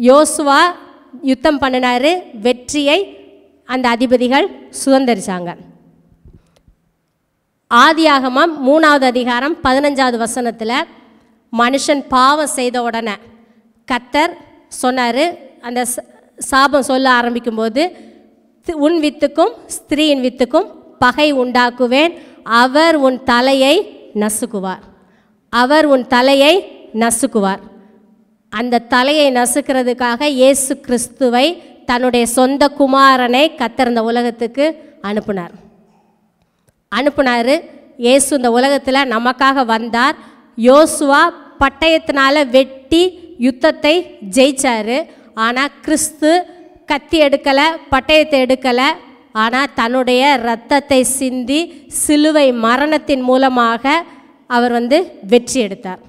யோசுவா யுத்தம் பண்ணினார், வெற்றியை அந்த அதிபதிகள் சுதந்திரிச்சாங்க. ஆதியாகமம் 3வது அதிகாரம் 15வது வசனத்தில் மனுஷன் பாவம் செய்த உடனே கர்த்தர் சொன்னார், அந்த சாபம் சொல்ல ஆரம்பிக்கும்போது, உன் வித்துக்கும் ஸ்திரீயின் வித்துக்கும் பகை உண்டாக்குவேன், அவர் உன் தலையை நசுக்குவார். அவர் உன் தலையை நசுக்குவார். அந்த தலையை நசுக்கிறதுக்காக இயேசு கிறிஸ்துவை தன்னுடைய சொந்த குமாரனை கர்த்தர் இந்த உலகத்துக்கு அனுப்புனார். இயேசு இந்த உலகத்தில் நமக்காக வந்தார். யோசுவா பட்டயத்தினால வெட்டி யுத்தத்தை ஜெயிச்சார். ஆனால் கிறிஸ்து கத்தி எடுக்கலை, பட்டயத்தை எடுக்கலை. ஆனால் தன்னுடைய இரத்தத்தை சிந்தி சிலுவை மரணத்தின் மூலமாக அவர் வெற்றி எடுத்தார்.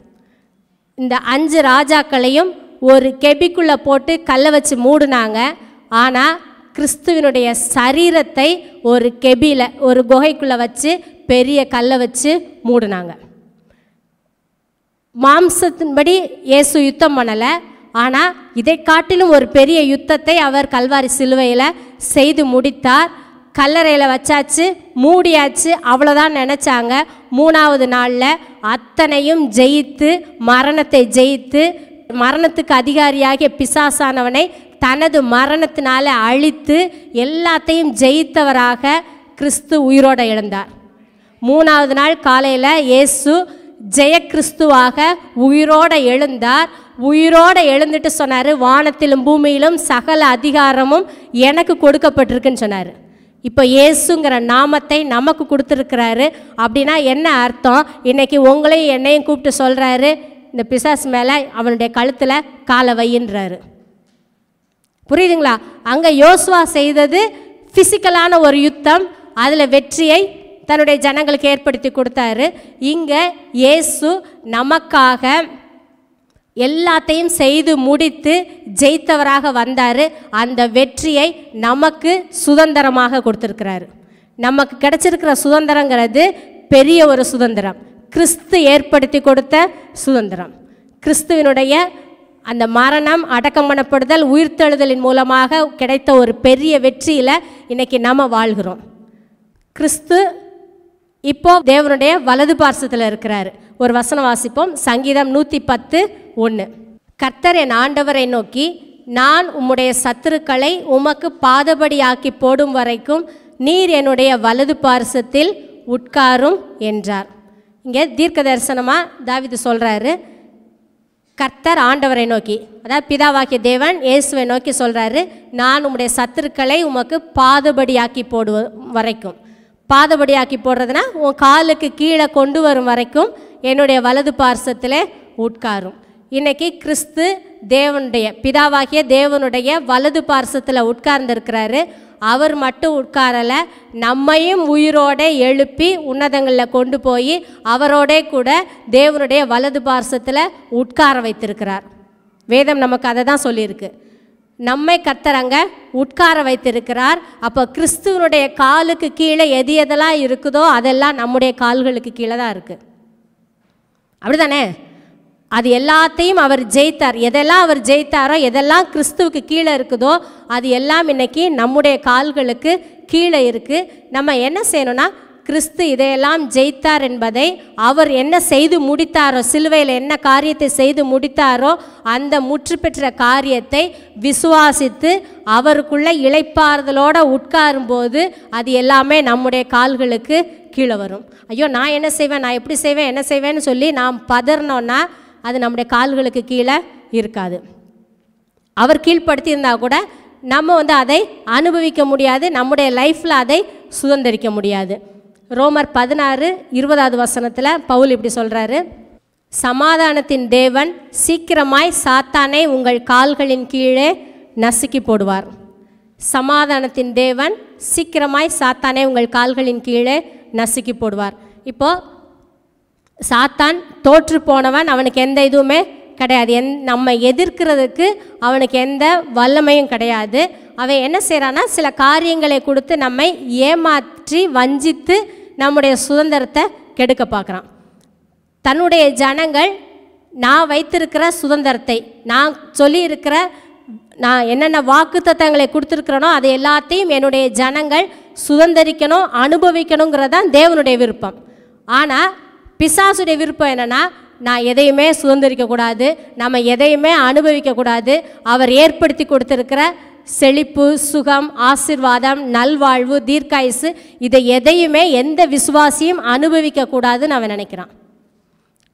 இந்த 5 ராஜாக்களையும் ஒரு கெபிக்குள்ளே போட்டு கல்லை வச்சு மூடினாங்க. ஆனால் கிறிஸ்துவினுடைய சரீரத்தை ஒரு கெபியில், ஒரு குகைக்குள்ளே வச்சு பெரிய கல்லை வச்சு மூடினாங்க. மாம்சத்தின்படி இயேசு யுத்தம் பண்ணலை. ஆனால் இதை காட்டிலும் ஒரு பெரிய யுத்தத்தை அவர் கல்வாரி சிலுவையில் செய்து முடித்தார். கல்லறையில் வச்சாச்சு, மூடியாச்சு, அவ்வளோதான் நினச்சாங்க. 3வது நாளில் அத்தனையும் ஜெயித்து, மரணத்தை ஜெயித்து, மரணத்துக்கு அதிகாரியாகிய பிசாசானவனை தனது மரணத்தினால அழித்து எல்லாத்தையும் ஜெயித்தவராக கிறிஸ்து உயிரோடு எழுந்தார். 3வது நாள் காலையில் இயேசு ஜெய கிறிஸ்துவாக உயிரோடு எழுந்தார். உயிரோடு எழுந்துட்டு சொன்னார், வானத்திலும் பூமியிலும் சகல அதிகாரமும் எனக்கு கொடுக்கப்பட்டிருக்குன்னு சொன்னார். இப்போ இயேசுங்கிற நாமத்தை நமக்கு கொடுத்துருக்கிறாரு. அப்படின்னா என்ன அர்த்தம்? இன்றைக்கி உங்களையும் என்னையும் கூப்பிட்டு சொல்கிறாரு, இந்த பிசாசு மேலே அவனுடைய கழுத்தில் காலை வையின்றாரு. புரியுதுங்களா? அங்கே யோசுவா செய்தது ஃபிசிக்கலான ஒரு யுத்தம், அதில் வெற்றியை தன்னுடைய ஜனங்களுக்கு ஏற்படுத்தி கொடுத்தாரு. இங்கே இயேசு நமக்காக எல்லாத்தையும் செய்து முடித்து ஜெயித்தவராக வந்தார். அந்த வெற்றியை நமக்கு சுதந்திரமாக கொடுத்துருக்கிறாரு. நமக்கு கிடைச்சிருக்கிற சுதந்திரங்கிறது பெரிய ஒரு சுதந்திரம், கிறிஸ்து ஏற்படுத்தி கொடுத்த சுதந்திரம். கிறிஸ்துவினுடைய அந்த மரணம், அடக்கம் பண்ணப்படுதல், உயிர்த்தெழுதலின் மூலமாக கிடைத்த ஒரு பெரிய வெற்றியில் இன்றைக்கி நம்ம வாழ்கிறோம். கிறிஸ்து இப்போ தேவனுடைய வலது பார்சத்தில் இருக்கிறார். ஒரு வசனம் வாசிப்போம். சங்கீதம் 110:1. கர்த்தர் என் ஆண்டவரை நோக்கி, நான் உம்முடைய சத்துருக்களை உமக்கு பாதபடியாக்கி போடும் வரைக்கும் நீர் என்னுடைய வலது பார்சத்தில் உட்காரும் என்றார். இங்கே தீர்க்க தரிசனமாக தாவீது சொல்கிறாரு, கர்த்தர் ஆண்டவரை நோக்கி, அதாவது பிதாவாகிய தேவன் இயேசுவை நோக்கி சொல்கிறாரு, நான் உம்முடைய சத்துருக்களை உமக்கு பாதபடியாக்கி போடு வரைக்கும். பாதபடியாக்கி போடுறதுனா உன் காலுக்கு கீழே கொண்டு வரும் வரைக்கும் என்னுடைய வலது பார்சத்தில் உட்காரும். இன்றைக்கி கிறிஸ்து தேவனுடைய, பிதாவாகிய தேவனுடைய வலது பார்சத்தில் உட்கார்ந்துருக்கிறாரு. அவர் மட்டும் உட்காரலை, நம்மையும் உயிரோட எழுப்பி உன்னதங்களில் கொண்டு போய் அவரோடே கூட தேவனுடைய வலது பார்சத்தில் உட்கார வைத்திருக்கிறார். வேதம் நமக்கு அதை தான் சொல்லியிருக்கு. நம்மை கர்த்தர் அங்கே உட்கார வைத்திருக்கிறார். அப்போ கிறிஸ்துவனுடைய காலுக்கு கீழே எது எதெல்லாம் இருக்குதோ அதெல்லாம் நம்முடைய கால்களுக்கு கீழே தான் இருக்குது. அப்படி தானே? அது எல்லாத்தையும் அவர் ஜெயித்தார். எதெல்லாம் அவர் ஜெயித்தாரோ, எதெல்லாம் கிறிஸ்துவுக்கு கீழே இருக்குதோ அது எல்லாம் இன்றைக்கி நம்முடைய கால்களுக்கு கீழே இருக்குது. நம்ம என்ன செய்யணும்னா, கிறிஸ்து இதையெல்லாம் ஜெயித்தார் என்பதை, அவர் என்ன செய்து முடித்தாரோ, சிலுவையில் என்ன காரியத்தை செய்து முடித்தாரோ அந்த முற்று பெற்ற காரியத்தை விசுவாசித்து அவருக்குள்ளே இளைப்பாறுதலோடு உட்காரும்போது அது எல்லாமே நம்முடைய கால்களுக்கு கீழே வரும். ஐயோ நான் என்ன செய்வேன், நான் எப்படி செய்வேன், என்ன செய்வேன்னு சொல்லி நாம் பதறினோன்னா அது நம்முடைய கால்களுக்கு கீழே இருக்காது. அவர் கீழ்ப்படுத்தியிருந்தால் கூட நம்ம அதை அனுபவிக்க முடியாது, நம்முடைய லைஃப்பில் அதை சுதந்திரிக்க முடியாது. ரோமர் 16:20 பவுல் இப்படி சொல்கிறாரு, சமாதானத்தின் தேவன் சீக்கிரமாய் சாத்தானை உங்கள் கால்களின் கீழே நசுக்கி போடுவார். சமாதானத்தின் தேவன் சீக்கிரமாய் சாத்தானை உங்கள் கால்களின் கீழே நசுக்கி போடுவார். இப்போது சாத்தான் தோற்று போனவன், அவனுக்கு எந்த இதுவுமே கிடையாது. நம்ம எதிர்க்கிறதுக்கு அவனுக்கு எந்த வல்லமையும் கிடையாது. அவன் என்ன செய்கிறான்னா, சில காரியங்களை கொடுத்து நம்மை ஏமாற்றி வஞ்சித்து நம்முடைய சுதந்திரத்தை கெடுக்க பார்க்குறான். தன்னுடைய ஜனங்கள் நான் வைத்திருக்கிற சுதந்திரத்தை, நான் சொல்லியிருக்கிற, நான் என்னென்ன வாக்குத்தத்தங்களை கொடுத்துருக்கிறனோ அது எல்லாத்தையும் என்னுடைய ஜனங்கள் சுதந்திரிக்கணும், அனுபவிக்கணுங்கிறது தான் தேவனுடைய விருப்பம். ஆனால் பிசாசுடைய விருப்பம் என்னென்னா, நான் எதையுமே சுதந்திரிக்கக்கூடாது, நம்ம எதையுமே அனுபவிக்கக்கூடாது. அவர் ஏற்படுத்தி கொடுத்துருக்கிற செழிப்பு, சுகம், ஆசீர்வாதம், நல்வாழ்வு, தீர்க்காயுசு இதை எதையுமே எந்த விசுவாசியும் அனுபவிக்கக்கூடாதுன்னு அவன் நினைக்கிறான்.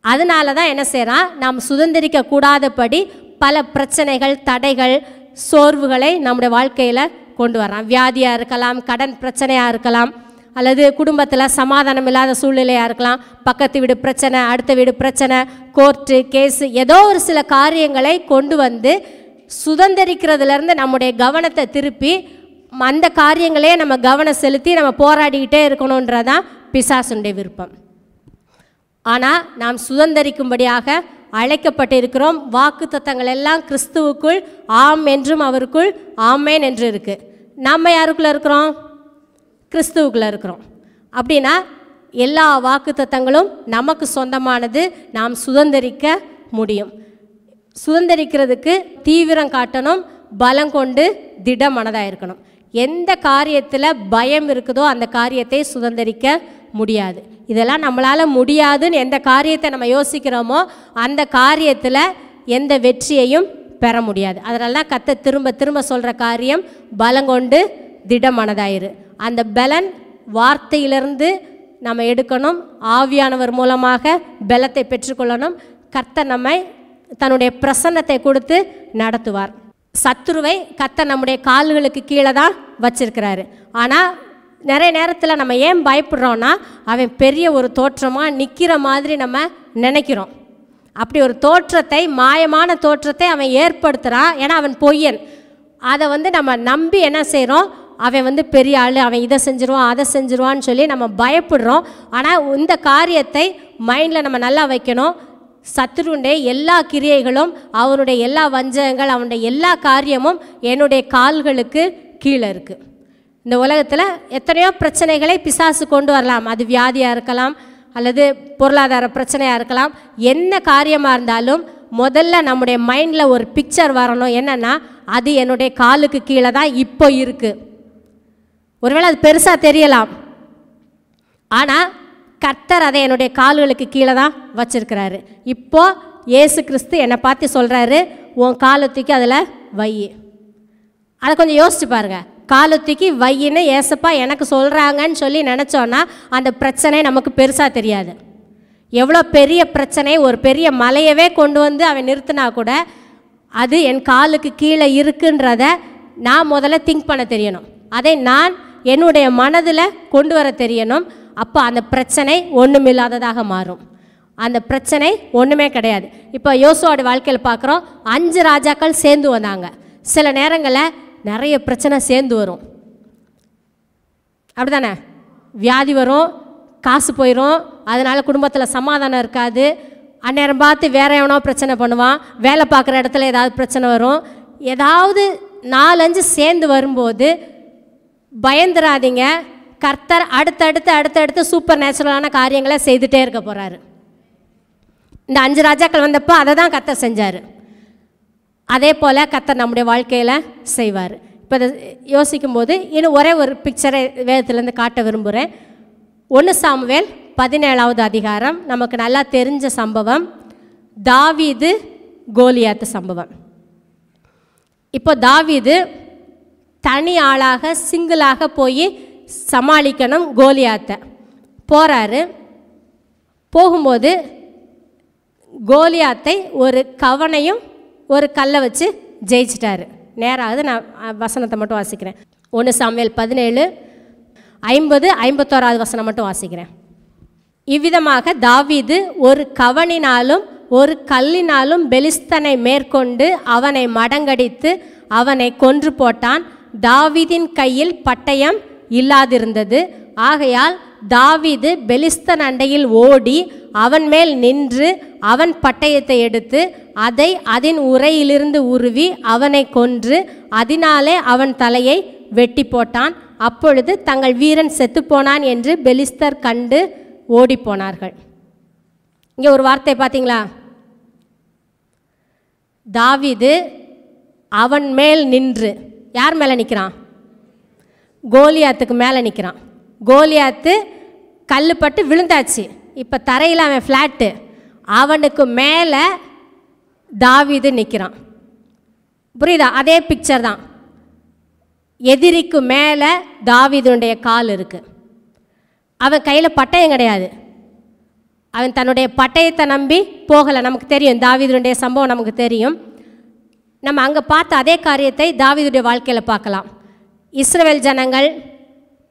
அதனால தான் என்ன செய்கிறான், நாம் சுதந்திரிக்கக்கூடாதபடி பல பிரச்சனைகள், தடைகள், சோர்வுகளை நம்முடைய வாழ்க்கையில் கொண்டு வரான். வியாதியாக இருக்கலாம், கடன் பிரச்சனையாக இருக்கலாம், அல்லது குடும்பத்தில் சமாதானம் இல்லாத சூழ்நிலையாக இருக்கலாம், பக்கத்து வீடு பிரச்சனை, அடுத்த வீடு பிரச்சனை, கோர்ட்டு கேஸு, ஏதோ ஒரு சில காரியங்களை கொண்டு வந்து சுதந்திரிக்கிறதுலேருந்து நம்முடைய கவனத்தை திருப்பி அந்த காரியங்களே நம்ம கவனம் செலுத்தி நம்ம போராடிக்கிட்டே இருக்கணுன்றதான் பிசாசுடைய விருப்பம். ஆனால் நாம் சுதந்திரிக்கும்படியாக அழைக்கப்பட்டிருக்கிறோம். வாக்குத்தத்தங்கள் எல்லாம் கிறிஸ்துவுக்குள் ஆம் என்றும் அவருக்குள் ஆமேன் என்று இருக்குது. நம்ம யாருக்குள்ளே இருக்கிறோம்? கிறிஸ்துவுக்குள்ளே இருக்கிறோம். அப்படின்னா எல்லா வாக்குத்தத்தங்களும் நமக்கு சொந்தமானது, நாம் சுதந்திரிக்க முடியும். சுதந்திரிக்கிறதுக்கு தீவிரம் காட்டணும், பலம் கொண்டு திட மனதாக இருக்கணும். எந்த காரியத்தில் பயம் இருக்குதோ அந்த காரியத்தை சுதந்திரிக்க முடியாது. இதெல்லாம் நம்மளால் முடியாதுன்னு எந்த காரியத்தை நம்ம யோசிக்கிறோமோ அந்த காரியத்தில் எந்த வெற்றியையும் பெற முடியாது. அதனால தான் கர்த்தர் திரும்ப திரும்ப சொல்கிற காரியம், பலங்கொண்டு திட மனதாயிரு. அந்த பலன் வார்த்தையிலிருந்து நம்ம எடுக்கணும், ஆவியானவர் மூலமாக பலத்தை பெற்றுக்கொள்ளணும். கர்த்தர் நம்மை தன்னுடைய பிரசன்னத்தை கொடுத்து நடத்துவார். சத்துருவை கர்த்தர் நம்முடைய கால்களுக்கு கீழே தான் வச்சிருக்கிறாரு. ஆனால் நிறைய நேரத்தில் நம்ம ஏன் பயப்படுறோன்னா, அவன் பெரிய ஒரு தோற்றமாக நிற்கிற மாதிரி நம்ம நினைக்கிறோம். அப்படி ஒரு தோற்றத்தை, மாயமான தோற்றத்தை அவன் ஏற்படுத்துகிறான். ஏன்னா அவன் பொய்யன். அதை நம்ம நம்பி என்ன செய்கிறோம், அவன் பெரிய ஆள், அவன் இதை செஞ்சிருவான் அதை செஞ்சிருவான்னு சொல்லி நம்ம பயப்படுறோம். ஆனால் இந்த காரியத்தை மைண்டில் நம்ம நல்லா வைக்கணும். சத்துருடைய எல்லா கிரியைகளும், அவனுடைய எல்லா வஞ்சகங்கள், அவனுடைய எல்லா காரியமும் என்னுடைய கால்களுக்கு கீழே இருக்குது. இந்த உலகத்தில் எத்தனையோ பிரச்சனைகளை பிசாசு கொண்டு வரலாம். அது வியாதியாக இருக்கலாம், அல்லது பொருளாதார பிரச்சனையாக இருக்கலாம். என்ன காரியமாக இருந்தாலும் முதல்ல நம்முடைய மைண்டில் ஒரு பிக்சர் வரணும். என்னென்னா, அது என்னுடைய காலுக்கு கீழே தான் இப்போ இருக்குது. ஒருவேளை அது பெருசாக தெரியலாம், ஆனால் கர்த்தர் அதை என்னுடைய கால்களுக்கு கீழே தான் வச்சிருக்கிறாரு. இப்போது இயேசு கிறிஸ்து என்னை பார்த்து சொல்கிறாரு, உன் காலத்துக்கு அதில் வை. அதை கொஞ்சம் யோசிச்சு பாருங்கள். காலத்துக்கு வையின்னு ஏசப்பா எனக்கு சொல்கிறாங்கன்னு சொல்லி நினச்சோன்னா அந்த பிரச்சனை நமக்கு பெருசாக தெரியாது. எவ்வளோ பெரிய பிரச்சனை, ஒரு பெரிய மலையவே கொண்டு வந்து அவன் நிறுத்தினா கூட அது என் காலுக்கு கீழே இருக்குன்றத நான் முதல்ல திங்க் பண்ண தெரியணும். அதை நான் என்னுடைய மனதில் கொண்டு வர தெரியணும். அப்போ அந்த பிரச்சனை ஒன்றுமில்லாததாக மாறும். அந்த பிரச்சனை ஒன்றுமே கிடையாது. இப்போ யோசுவோட வாழ்க்கையில் பார்க்குறோம், 5 ராஜாக்கள் சேர்ந்து வந்தாங்க. சில நேரங்களில் நிறைய பிரச்சனை சேர்ந்து வரும். அப்படி தானே? வியாதி வரும், காசு போயிடும், அதனால் குடும்பத்தில் சமாதானம் இருக்காது. அந்நேரம் பார்த்து வேற எவனோ பிரச்சனை பண்ணுவான், வேலை பார்க்குற இடத்துல ஏதாவது பிரச்சனை வரும், ஏதாவது 4-5 சேர்ந்து வரும்போது பயந்துராதீங்க. கர்த்தர் அடுத்தடுத்து சூப்பர் நேச்சுரலான காரியங்களை செய்துகிட்டே இருக்க போகிறாரு. இந்த 5 ராஜாக்கள் வந்தப்போ அதை தான் கர்த்தர் செஞ்சார். அதே போல் கர்த்தர் நம்முடைய வாழ்க்கையில் செய்வார். இப்போ அதை யோசிக்கும்போது இன்னும் ஒரே ஒரு பிக்சரை வேதத்துலேருந்து காட்ட விரும்புகிறேன். 1 சாமுவேல் 17வது அதிகாரம். நமக்கு நல்லா தெரிஞ்ச சம்பவம், தாவீது கோலியாத்து சம்பவம். இப்போ தாவீது தனி ஆளாக சிங்கிளாக போய் சமாளிக்கணும் கோலியாத்தை. போகிறாரு. போகும்போது கோலியாத்தை ஒரு கவனையும் ஒரு கல்லை வச்சு ஜெயிச்சிட்டாரு. நேராகுது. நான் வசனத்தை மட்டும் வாசிக்கிறேன். 1 சாமுவேல் 17:50-51 வசனம் மட்டும் வாசிக்கிறேன். இவ்விதமாக தாவீது ஒரு கவனினாலும் ஒரு கல்லினாலும் பெலிஸ்தனை மேற்கொண்டு அவனை மடங்கடித்து அவனை கொன்று போட்டான். தாவீதின் கையில் பட்டயம் இல்லாதிருந்தது. ஆகையால் தாவீது பெலிஸ்தன் அண்டையில் ஓடி அவன் மேல் நின்று அவன் பட்டயத்தை எடுத்து அதை அதன் உரையிலிருந்து உருவி அவனை கொன்று அதனாலே அவன் தலையை வெட்டி போட்டான். அப்பொழுது தங்கள் வீரன் செத்துப்போனான் என்று பெலிஸ்தர் கண்டு ஓடிப்போனார்கள். இங்கே ஒரு வார்த்தை பார்த்தீங்களா? தாவீது அவன் மேல் நின்று. யார் மேலே நிற்கிறான்? கோலியாத்துக்கு மேலே நிற்கிறான். கோலியாத்து கல்லுப்பட்டு விழுந்தாச்சு. இப்போ தரையில் அவன் ஃப்ளாட்டு. அவனுக்கு மேலே தாவீது நிற்கிறான். புரியுதா? அதே பிக்சர் தான். எதிரிக்கு மேலே தாவீதுடைய கால் இருக்குது. அவன் கையில் பட்டயம் கிடையாது. அவன் தன்னுடைய பட்டயத்தை நம்பி போகலை. நமக்கு தெரியும் தாவீதுடைய சம்பவம், நமக்கு தெரியும். நம்ம அங்கே பார்த்த அதே காரியத்தை தாவீதுடைய வாழ்க்கையில் பார்க்கலாம். இஸ்ரவேல் ஜனங்கள்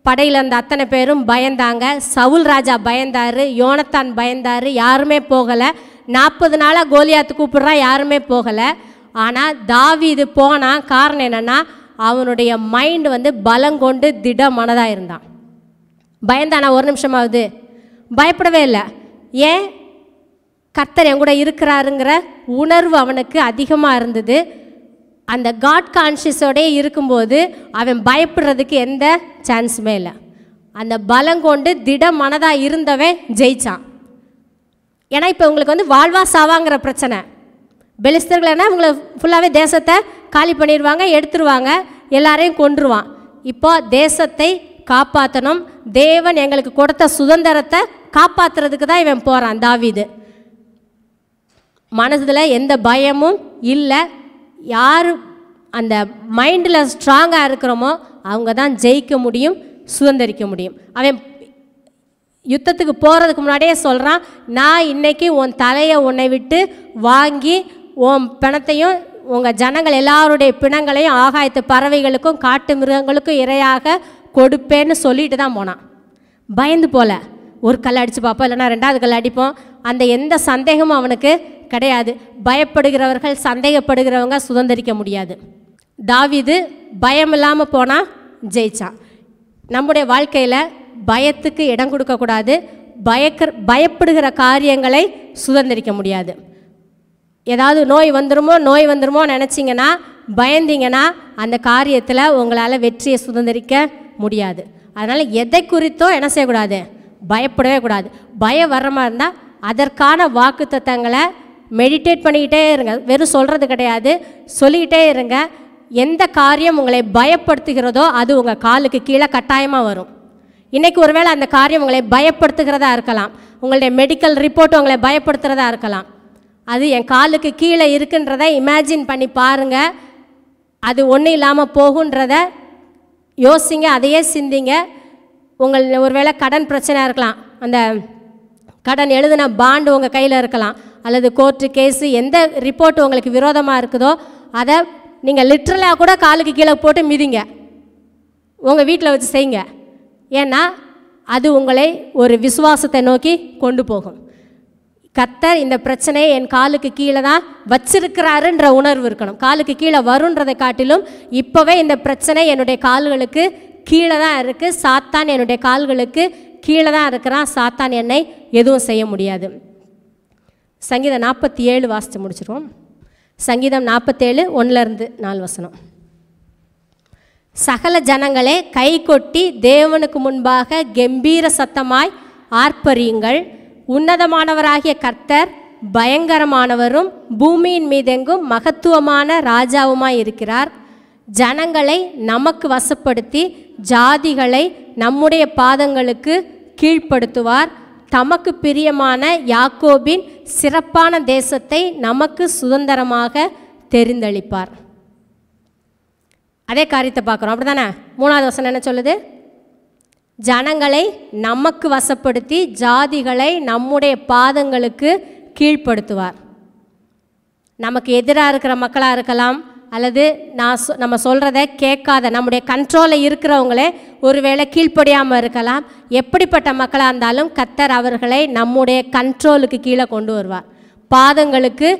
படையில் இருந்த அத்தனை பேரும் பயந்தாங்க. சவுல் ராஜா பயந்தார், யோனத்தான் பயந்தார், யாருமே போகலை. 40 நாளாக கோலியாத்து கூப்பிடுறான், யாருமே போகலை. ஆனால் தாவீது போனான். காரணம் என்னென்னா அவனுடைய மைண்டு பலங்கொண்டு திட மனதாக இருந்தான். பயந்தானா? ஒரு நிமிஷமாவது பயப்படவே இல்லை. ஏன்? கர்த்தர் என் கூட இருக்கிறாருங்கிற உணர்வு அவனுக்கு அதிகமாக இருந்தது. அந்த காட் கான்ஷியஸோடே இருக்கும்போது அவன் பயப்படுறதுக்கு எந்த சான்ஸுமே இல்லை. அந்த பலங்கொண்டு திட மனதாக இருந்தவன் ஜெயிச்சான். ஏன்னா இப்போ உங்களுக்கு வாழ்வா சாவாங்கிற பிரச்சனை. பெலிஸ்தர்கள் என்ன, இவங்களை ஃபுல்லாகவே தேசத்தை காலி பண்ணிடுவாங்க, எடுத்துருவாங்க, எல்லாரையும் கொன்றுவான். இப்போ தேசத்தை காப்பாற்றணும், தேவன் எங்களுக்கு கொடுத்த சுதந்திரத்தை காப்பாற்றுறதுக்கு தான் இவன் போகிறான் தாவீது. மனதில் எந்த பயமும் இல்லை. யார் அந்த மைண்டில் ஸ்ட்ராங்காக இருக்கிறோமோ அவங்க தான் ஜெயிக்க முடியும், சுதந்திரிக்க முடியும். அவன் யுத்தத்துக்கு போகிறதுக்கு முன்னாடியே சொல்கிறான், நான் இன்றைக்கி உன் தலையை உன்னை விட்டு வாங்கி உன் பிணத்தையும் உங்கள் ஜனங்கள் எல்லாருடைய பிணங்களையும் ஆகாயத்து பறவைகளுக்கும் காட்டு மிருகங்களுக்கும் இரையாக கொடுப்பேன்னு சொல்லிட்டு தான் போனான். பயந்து போல. ஒரு கல் அடித்து பார்ப்போம், இல்லைனா 2வது கல் அடிப்போம். அந்த எந்த சந்தேகமும் அவனுக்கு கிடையாது. பயப்படுகிறவர்கள், சந்தேகப்படுகிறவங்க சுதந்திரிக்க முடியாது. தாவீது பயம் இல்லாமல் போனால் ஜெயிச்சான். நம்முடைய வாழ்க்கையில் பயத்துக்கு இடம் கொடுக்கக்கூடாது. பயப்படுகிற காரியங்களை சுதந்திரிக்க முடியாது. ஏதாவது நோய் வந்துருமோ நினச்சிங்கன்னா, பயந்தீங்கன்னா அந்த காரியத்தில் உங்களால் வெற்றியை சுதந்திரிக்க முடியாது. அதனால் எதை குறித்தோ என்ன செய்யக்கூடாது? பயப்படவே கூடாது. பயம் வர்ற மாதிரி இருந்தால் அதற்கான வாக்குத்தத்தங்களை மெடிடேட் பண்ணிக்கிட்டே இருங்க. வெறும் சொல்கிறது கிடையாது, சொல்லிக்கிட்டே இருங்க. எந்த காரியம் உங்களை பயப்படுத்துகிறதோ அது உங்கள் காலுக்கு கீழே கட்டாயமாக வரும். இன்றைக்கி ஒருவேளை அந்த காரியம் உங்களை பயப்படுத்துகிறதா இருக்கலாம். உங்களுடைய மெடிக்கல் ரிப்போர்ட் உங்களை பயப்படுத்துகிறதா இருக்கலாம். அது என் காலுக்கு கீழே இருக்குன்றதை இமேஜின் பண்ணி பாருங்கள். அது ஒன்றும் இல்லாமல் போகுன்றத யோசிங்க, அதையே சிந்திங்க. உங்கள் ஒருவேளை கடன் பிரச்சனையாக இருக்கலாம். அந்த கடன் எழுதின பாண்டு உங்கள் கையில் இருக்கலாம். அல்லது கோர்ட்டு கேஸு எந்த ரிப்போர்ட் உங்களுக்கு விரோதமாக இருக்குதோ அதை நீங்கள் லிட்ரலாக கூட காலுக்கு கீழே போட்டு மிதிங்க. உங்கள் வீட்டில் வச்சு செய்யுங்க. ஏன்னா அது உங்களை ஒரு விசுவாசத்தை நோக்கி கொண்டு போகும். கர்த்தர் இந்த பிரச்சனையை என் காலுக்கு கீழே தான் வச்சிருக்கிறாருன்ற உணர்வு இருக்கணும். காலுக்கு கீழே வருன்றதை காட்டிலும் இப்போவே இந்த பிரச்சனை என்னுடைய கால்களுக்கு கீழே தான் இருக்குது. சாத்தான் என்னுடைய கால்களுக்கு கீழே தான் இருக்கிறான். சாத்தான் என்னை எதுவும் செய்ய முடியாது. சங்கீதம் 47 வாசித்து முடிச்சிருவோம். சங்கீதம் 47 1-4 வசனம். சகல ஜனங்களே கை கொட்டி தேவனுக்கு முன்பாக கெம்பீர சத்தமாய் ஆர்ப்பரியுங்கள். உன்னதமானவராகிய கர்த்தர் பயங்கரமானவரும் பூமியின் மீதெங்கும் மகத்துவமான ராஜாவுமாய் இருக்கிறார். ஜனங்களை நமக்கு வசப்படுத்தி ஜாதிகளை நம்முடைய பாதங்களுக்கு கீழ்ப்படுத்துவார். தமக்கு பிரியமான யாக்கோபின் சிறப்பான தேசத்தை நமக்கு சுதந்திரமாக தெரிந்தளிப்பார். அதே காரியத்தை பார்க்குறோம், அப்படி தானே? 3வது வசனம் என்ன சொல்லுது? ஜனங்களை நமக்கு வசப்படுத்தி ஜாதிகளை நம்முடைய பாதங்களுக்கு கீழ்ப்படுத்துவார். நமக்கு எதிராக இருக்கிற மக்களாக இருக்கலாம், அல்லது நம்ம சொல்கிறத கேட்காத நம்முடைய கண்ட்ரோலில் இருக்கிறவங்களே ஒருவேளை கீழ்ப்படியாமல் இருக்கலாம். எப்படிப்பட்ட மக்களாக இருந்தாலும் கர்த்தர் அவர்களை நம்முடைய கண்ட்ரோலுக்கு கீழே கொண்டு வருவார், பாதங்களுக்கு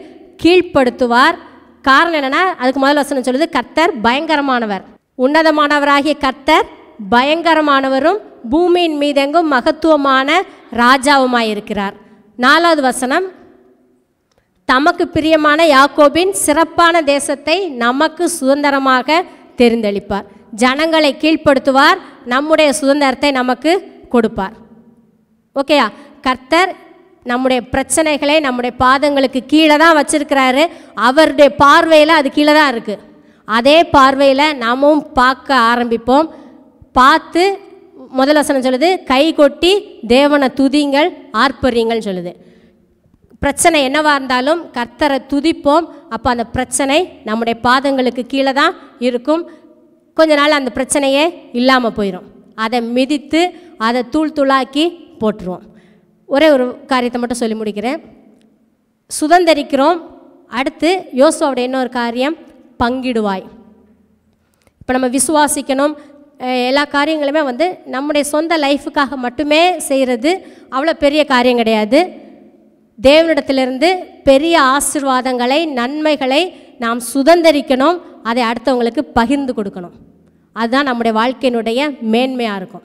கீழ்ப்படுத்துவார். காரணம் என்னென்னா, அதுக்கு முதல் வசனம் சொல்லுது, கர்த்தர் பயங்கரமானவர். உன்னதமானவராகிய கர்த்தர் பயங்கரமானவரும் பூமியின் மீதெங்கும் மகத்துவமான ராஜாவுமாயிருக்கிறார். 4வது வசனம், தமக்கு பிரியமான யாக்கோபின் சிறப்பான தேசத்தை நமக்கு சுதந்திரமாக தெரிந்தளிப்பார். ஜனங்களை கீழ்ப்படுத்துவார், நம்முடைய சுதந்திரத்தை நமக்கு கொடுப்பார். ஓகேயா? கர்த்தர் நம்முடைய பிரச்சனைகளை நம்முடைய பாதங்களுக்கு கீழே தான் வச்சிருக்கிறாரு. அவருடைய பார்வையில் அது கீழே தான் இருக்குது. அதே பார்வையில் நாமும் பார்க்க ஆரம்பிப்போம். பார்த்து முதல் வசனம் சொல்லுது, கை கொட்டி தேவனை துதிங்கள் ஆர்ப்பரியுங்கள் சொல்லுது. பிரச்சனை என்னவாக இருந்தாலும் கர்த்தரை துதிப்போம். அப்போ அந்த பிரச்சனை நம்முடைய பாதங்களுக்கு கீழே தான் இருக்கும். கொஞ்ச நாள் அந்த பிரச்சனையே இல்லாமல் போயிடும். அதை மிதித்து அதை தூள் தூளாக்கி போட்டுருவோம். ஒரே ஒரு காரியத்தை மட்டும் சொல்லி முடிக்கிறேன். சுதந்திரிக்கிறோம். அடுத்து யோசுவாவுடைய இன்னொரு காரியம், பங்கிடுவாய். இப்போ நம்ம விசுவாசிக்கணும். எல்லா காரியங்களுமே நம்முடைய சொந்த லைஃபுக்காக மட்டுமே செய்கிறது அவ்வளோ பெரிய காரியம் கிடையாது. தேவனிடத்திலிருந்து பெரிய ஆசீர்வாதங்களை நன்மைகளை நாம் சுதந்திரிக்கணும். அதை அடுத்தவங்களுக்கு பகிர்ந்து கொடுக்கணும். அதுதான் நம்முடைய வாழ்க்கையினுடைய மேன்மையாக இருக்கும்.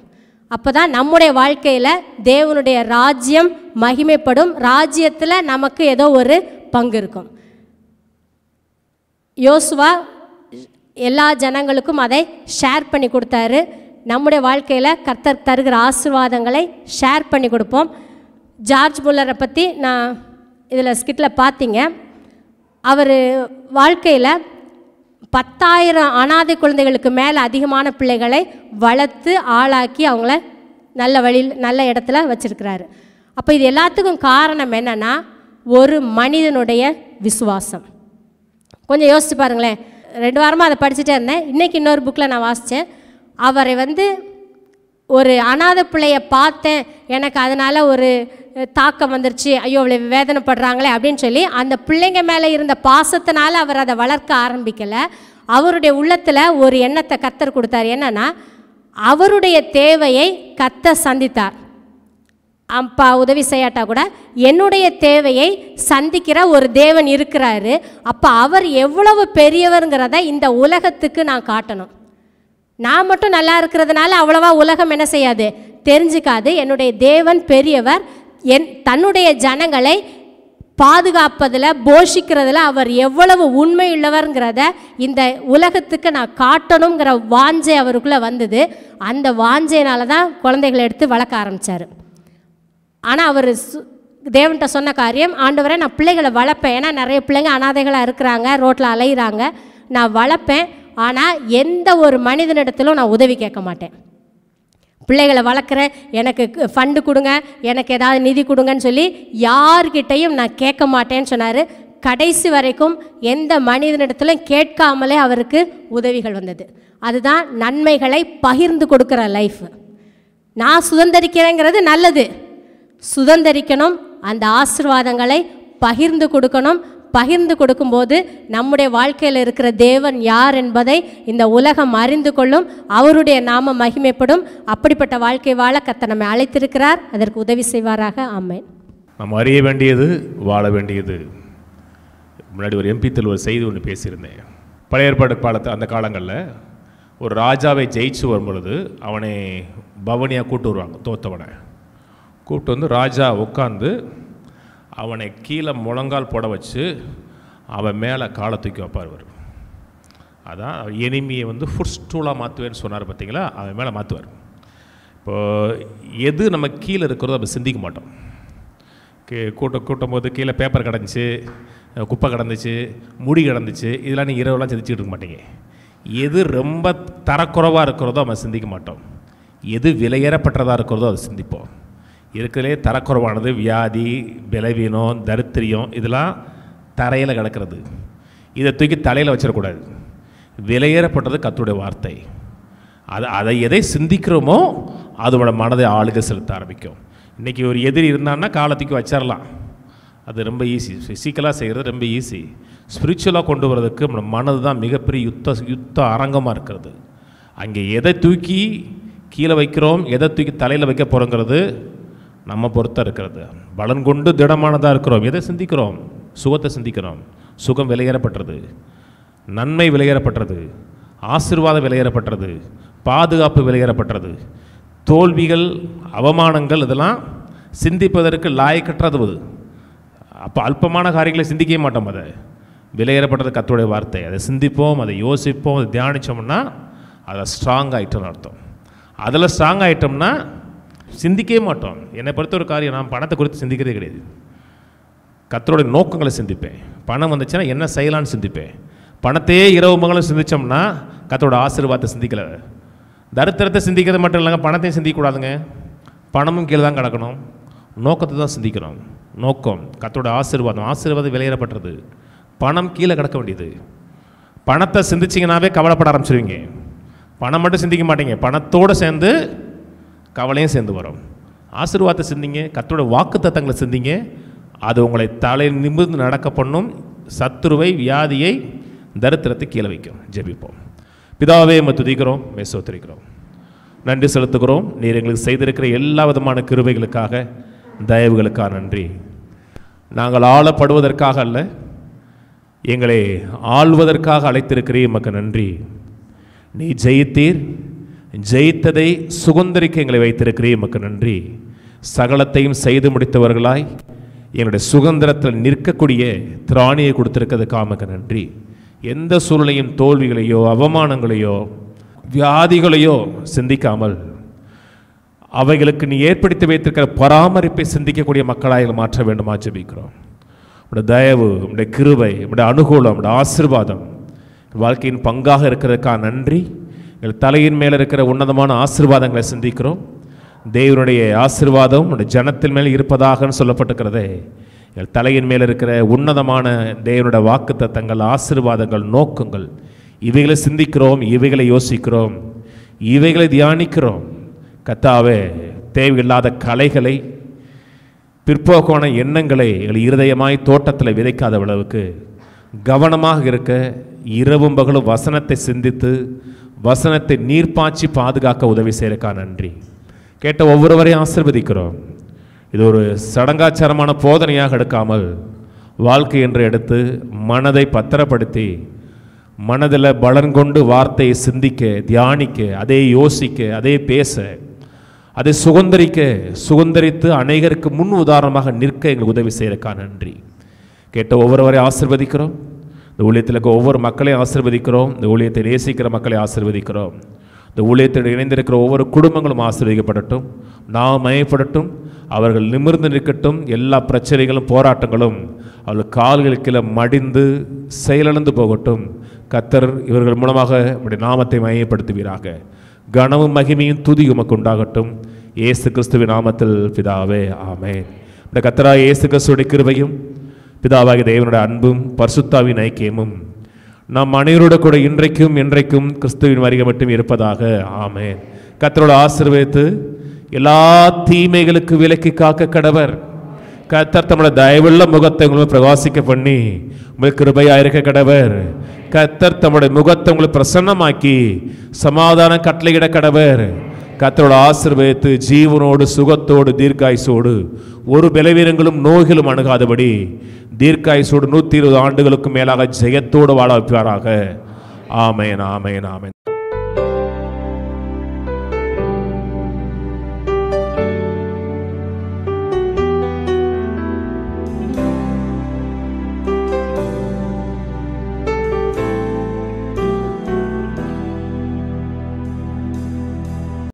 அப்போ தான் நம்முடைய வாழ்க்கையில் தேவனுடைய ராஜ்யம் மகிமைப்படும். ராஜ்யத்தில் நமக்கு ஏதோ ஒரு பங்கு இருக்கும். யோசுவா எல்லா ஜனங்களுக்கும் அதை ஷேர் பண்ணி கொடுத்தாரு. நம்முடைய வாழ்க்கையில் கர்த்தர் தருகிற ஆசீர்வாதங்களை ஷேர் பண்ணி கொடுப்போம். ஜார்ஜ் முல்லரை பற்றி நான் இதில் ஸ்கிட்டில் பார்த்தீங்க. அவர் வாழ்க்கையில் 10,000 அனாதை குழந்தைகளுக்கு மேலே அதிகமான பிள்ளைகளை வளர்த்து ஆளாக்கி அவங்கள நல்ல வழியில் நல்ல இடத்துல வச்சுருக்கிறாரு. அப்போ இது எல்லாத்துக்கும் காரணம் என்னென்னா, ஒரு மனிதனுடைய விசுவாசம். கொஞ்சம் யோசிச்சு பாருங்களேன். 2 வாரமாக அதை படிச்சுட்டே இருந்தேன். இன்றைக்கி இன்னொரு புக்கில் நான் வாசித்தேன். அவரை ஒரு அனாதை பிள்ளையை பார்த்தேன், எனக்கு அதனால் ஒரு தாக்கம் வந்துருச்சு, ஐயோ அவ்வளோ வேதனைப்படுறாங்களே அப்படின்னு சொல்லி அந்த பிள்ளைங்க மேலே இருந்த பாசத்தினால அவர் அதை வளர்க்க ஆரம்பிக்கலை. அவருடைய உள்ளத்தில் ஒரு எண்ணத்தை கர்த்தர் கொடுத்தார். என்னன்னா, அவருடைய தேவையை கர்த்தர் சந்தித்தார். அப்பா உதவி செய்யாட்டா கூட என்னுடைய தேவையை சந்திக்கிற ஒரு தேவன் இருக்கிறாரு. அப்போ அவர் எவ்வளவு பெரியவருங்கிறத இந்த உலகத்துக்கு நான் காட்டணும். நான் மட்டும் நல்லா இருக்கிறதுனால அவ்வளவா உலகம் என்ன செய்யாது, தெரிஞ்சுக்காது. என்னுடைய தேவன் பெரியவர். தன்னுடைய ஜனங்களை பாதுகாப்பதில் போஷிக்கிறதுல அவர் எவ்வளவு உண்மையுள்ளவர்ங்கிறத இந்த உலகத்துக்கு நான் காட்டணுங்கிற வாஞ்சை அவருக்குள்ளே வந்தது. அந்த வாஞ்சையினால தான் குழந்தைகளை எடுத்து வளர்க்க ஆரம்பித்தார். ஆனால் அவர் தேவன்கிட்ட சொன்ன காரியம், ஆண்டவரே நான் பிள்ளைகளை வளர்ப்பேன். ஏன்னா நிறைய பிள்ளைங்க அனாதைகளாக இருக்கிறாங்க, ரோட்டில் அலையிறாங்க. நான் வளர்ப்பேன், ஆனால் எந்த ஒரு மனிதனிடத்திலும் நான் உதவி கேட்க மாட்டேன். பிள்ளைகளை வளர்க்குறேன், எனக்கு ஃபண்டு கொடுங்க, எனக்கு ஏதாவது நிதி கொடுங்கன்னு சொல்லி யார்கிட்டையும் நான் கேட்க மாட்டேன்னு சொன்னார். கடைசி வரைக்கும் எந்த மனிதனிடத்திலும் கேட்காமலே அவருக்கு உதவிகள் வந்தது. அதுதான் நன்மைகளை பகிர்ந்து கொடுக்குற லைஃப். நான் சுதந்திரிக்கிறேங்கிறது நல்லது, சுதந்திரிக்கணும். அந்த ஆசீர்வாதங்களை பகிர்ந்து கொடுக்கணும். பகிர்ந்து கொடுக்கும்போது நம்முடைய வாழ்க்கையில் இருக்கிற தேவன் யார் என்பதை இந்த உலகம் அறிந்து கொள்ளும். அவருடைய நாமம் மகிமைப்படும். அப்படிப்பட்ட வாழ்க்கை வாழ கர்த்தர் நம்மை அழைத்திருக்கிறார். அதற்கு உதவி செய்வாராக. ஆமென். நாம் அறிய வேண்டியது, வாழ வேண்டியது. முன்னாடி ஒரு எம்பித்தில் ஒரு செய்தி ஒன்று பேசியிருந்தேன். பழைய ஏற்பாடு அந்த காலங்களில் ஒரு ராஜாவை ஜெயிச்சு வரும் பொழுது அவனை பவனியாக கூட்டு வருவாங்க. தோத்தவனை கூப்பிட்டு ராஜா உட்காந்து அவனை கீழே முழங்கால் போட வச்சு அவன் மேலே காலை தூக்கி வைப்பார். அதான் எனிமியை வந்து ஃபுட் ஸ்டூலாக மாற்றுவேன்னு சொன்னார் பார்த்தீங்களா, அவன் மேலே மாற்றுவார். இப்போது எது நம்ம கீழே இருக்கிறதோ நம்ம சிந்திக்க மாட்டோம். கூட்டும் போது கீழே பேப்பர் கிடந்துச்சு, குப்பை கிடந்துச்சு, முடி கிடந்துச்சு, இதெல்லாம் நீங்கள் இரவுலாம் சிந்திச்சுட்டு இருக்க மாட்டீங்க. எது ரொம்ப தரக்குறைவாக இருக்கிறதோ நம்ம சிந்திக்க மாட்டோம். எது விலையேறப்பட்டதாக இருக்கிறதோ அதை சிந்திப்போம். இருக்கிறதுலே தரக்குறைவானது வியாதி, பலவீனம், தரித்திரியம், இதெல்லாம் தரையில் கிடக்கிறது. இதை தூக்கி தலையில் வச்சிடக்கூடாது. விலையேறப்பட்டது கர்த்தருடைய வார்த்தை. அதை எதை சிந்திக்கிறோமோ அதோட மனதை ஆளுகை செலுத்த ஆரம்பிக்கும். இன்றைக்கி ஒரு எதிரி இருந்தான்னா காலத்துக்கு வச்சிடலாம், அது ரொம்ப ஈஸி. ஃபிசிக்கலாக செய்கிறது ரொம்ப ஈஸி. ஸ்பிரிச்சுவலாக கொண்டு வரதுக்கு நம்ம மனது தான் மிகப்பெரிய யுத்த அரங்கமாக இருக்கிறது. அங்கே எதை தூக்கி கீழே வைக்கிறோம், எதை தூக்கி தலையில் வைக்க போகிறோங்கிறது நம்ம பொறுத்த இருக்கிறது. பலன் கொண்டு திடமானதாக இருக்கிறோம். எதை சிந்திக்கிறோம்? சுகத்தை சிந்திக்கிறோம். சுகம் விலையேறப்பட்டது, நன்மை விலையேறப்பட்டது, ஆசீர்வாதம் விலையேறப்பட்டது, பாதுகாப்பு விலையேறப்பட்டது, தோல்விகள், அவமானங்கள் இதெல்லாம் சிந்திப்பதற்கு லாயக்கற்றது. அப்போ அல்பமான காரியங்களை சிந்திக்கவே மாட்டோம். அதை விலையேறப்பட்டது கர்த்தருடைய வார்த்தை. அதை சிந்திப்போம், அதை யோசிப்போம், அதை தியானித்தோம்னா அதை ஸ்ட்ராங் ஆகிட்டோம்னு அர்த்தம். அதில் ஸ்ட்ராங் ஆகிட்டோம்னா சிந்திக்கவே மாட்டோம். என்னை பொறுத்த ஒரு காரியம், நான் பணத்தை குறித்து சிந்திக்கிறதே கிடையாது. கர்த்தருடைய நோக்கங்களை சிந்திப்பேன். பணம் வந்துச்சுன்னா என்ன செய்யலான்னு சிந்திப்பேன். பணத்தையே இரவு மகளும் சிந்தித்தோம்னா கர்த்தரோட ஆசீர்வாதத்தை சிந்திக்கலை. தரித்திரத்தை சிந்திக்கிறது மட்டும் இல்லைங்க, பணத்தையும் சிந்திக்கக்கூடாதுங்க. பணமும் கீழே தான் கிடக்கணும். நோக்கத்தை தான் சிந்திக்கணும். நோக்கம் கர்த்தரோட ஆசீர்வாதம். ஆசீர்வாதம் விலையேறப்பட்டது. பணம் கீழே கிடக்க வேண்டியது. பணத்தை சிந்திச்சிங்கனாவே கவலைப்பட ஆரம்பிச்சிருவீங்க. பணம் மட்டும் சிந்திக்க மாட்டீங்க, பணத்தோடு சேர்ந்து கவலையும் சேர்ந்து வரும். ஆசீர்வாதத்தை சிந்திங்க, கர்த்தரோட வாக்குத்தத்தங்களை சிந்திங்க. அது உங்களை தலை நிமிர்ந்து நடக்க பண்ணும். சத்துருவை, வியாதியை, தரித்திரத்தை கீழே வைக்கும். ஜெபிப்போம். பிதாவே, உம்மை துதிக்கிறோம், உம்மை ஸ்தோத்திரிக்கிறோம், நன்றி செலுத்துகிறோம். நீர் எங்களுக்கு செய்திருக்கிற எல்லா விதமான கிருபைகளுக்காக, தயவுகளுக்காக நன்றி. நாங்கள் ஆளப்படுவதற்காக அல்ல, எங்களை ஆள்வதற்காக அழைத்திருக்கிறீர். உமக்கு நன்றி. நீ ஜெயித்தீர், ஜெயித்ததை சுதந்தரிக்க எங்களை வைத்திருக்கிறீர். உமக்கு நன்றி. சகலத்தையும் செய்து முடித்தவர்களாய் எங்களுடைய சுதந்திரத்தில் நிற்கக்கூடிய திராணியை கொடுத்திருக்கிறதுக்காக உமக்கு நன்றி. எந்த சூழ்நிலையும் தோல்விகளையோ, அவமானங்களையோ, வியாதிகளையோ சிந்திக்காமல் அவைகளுக்கு நீ ஏற்படுத்தி வைத்திருக்கிற பராமரிப்பை சிந்திக்கக்கூடிய மக்களாக மாற்ற வேண்டுமா ஜெபிக்கிறோம். உடைய தயவு, உடைய கிருபை, உடைய அனுகூலம், உடைய ஆசீர்வாதம் வாழ்க்கையின் பங்காக இருக்கிறதுக்காக நன்றி. எங்கள் தலையின் மேலே இருக்கிற உன்னதமான ஆசீர்வாதங்களை சிந்திக்கிறோம். தேவனுடைய ஆசீர்வாதம் உடைய ஜனத்தின் மேலே இருப்பதாகன்னு சொல்லப்பட்டிருக்கிறதே. எங்கள் தலையின் மேலே இருக்கிற உன்னதமான தேவனுடைய வாக்குத்தத்தங்கள், ஆசீர்வாதங்கள், நோக்கங்கள், இவைகளை சிந்திக்கிறோம், இவைகளை யோசிக்கிறோம், இவைகளை தியானிக்கிறோம். கர்த்தாவே, தேவையில்லாத கலைகளை, பிற்போக்கான எண்ணங்களை எங்கள் இருதயமாய் தோட்டத்தில் விதைக்காத அளவுக்கு கவனமாக இருக்க, இரவும் பகலும் வசனத்தை சிந்தித்து வசனத்தை நீர்ப்பாய்ச்சி பாதுகாக்க உதவி செய்யறக்கா நன்றி. கேட்ட ஒவ்வொருவரையும் ஆசீர்வதிக்கிறோம். இது ஒரு சடங்காச்சாரமான போதனையாக எடுக்காமல் வாழ்க்கை என்று எடுத்து மனதை பத்திரப்படுத்தி மனதில் பலன் கொண்டு வார்த்தையை சிந்திக்க, தியானிக்க, அதை யோசிக்க, அதை பேச, அதை சுதந்தரித்து அநேகருக்கு முன் உதாரணமாக நிற்க எங்களுக்கு உதவி செய்யறக்கா நன்றி. கேட்ட ஒவ்வொருவரையும் ஆசீர்வதிக்கிறோம். இந்த ஊழியத்தில் இருக்க ஒவ்வொரு மக்களையும் ஆசீர்வதிக்கிறோம். இந்த ஊழியத்தை நேசிக்கிற மக்களை ஆசீர்வதிக்கிறோம். இந்த ஊழியத்தில் இணைந்திருக்கிற ஒவ்வொரு குடும்பங்களும் ஆசீர்வதிக்கப்படட்டும், நாம் மயப்படட்டும், அவர்கள் நிமிர்ந்து நிற்கட்டும். எல்லா பிரச்சனைகளும், போராட்டங்களும் அவர்கள் கால்களுக்கு மடிந்து செயலிழந்து போகட்டும். கர்த்தர் இவர்கள் மூலமாக நம்முடைய நாமத்தை மையப்படுத்துவீராக. கனமும் மகிமையும் துதி உமக்கு உண்டாகட்டும். இயேசு கிறிஸ்துவின் நாமத்தில் பிதாவே, ஆமென். இந்த கர்த்தராகிய இயேசு கிறிஸ்துவின் கிருபையும், பிதாவாகிய தேவனுடைய அன்பும், பரிசுத்தாவின் ஐக்கியமும் நம் அனைவரோட கூட இன்றைக்கும் என்றைக்கும் கிறிஸ்துவின் வருகை மட்டும் இருப்பதாக. ஆமென். கர்த்தரோட ஆசீர்வதித்து எல்லா தீமைகளுக்கு விலக்கி காக்க கடவர். கர்த்தர் தம்முடைய தயவுள்ள முகத்தை உங்களுக்கு பிரகாசிக்க பண்ணி உங்களுக்கு கிருபையா இருக்க கடவர். கர்த்தர் தம்முடைய முகத்தை உங்களுக்கு பிரசன்னமாக்கி சமாதான கட்டளையிட கடவர். கர்த்தரோட ஆசீர்வதித்து ஜீவனோடு, சுகத்தோடு, தீர்க்காயுசோடு, ஒரு பலவீனங்களும் நோய்களும் அணுகாதபடி தீர்க்காயுசோடு 120 ஆண்டுகளுக்கு மேலாக ஜெயத்தோடு வாழ வைப்பாராக. ஆமென், ஆமென், ஆமென்.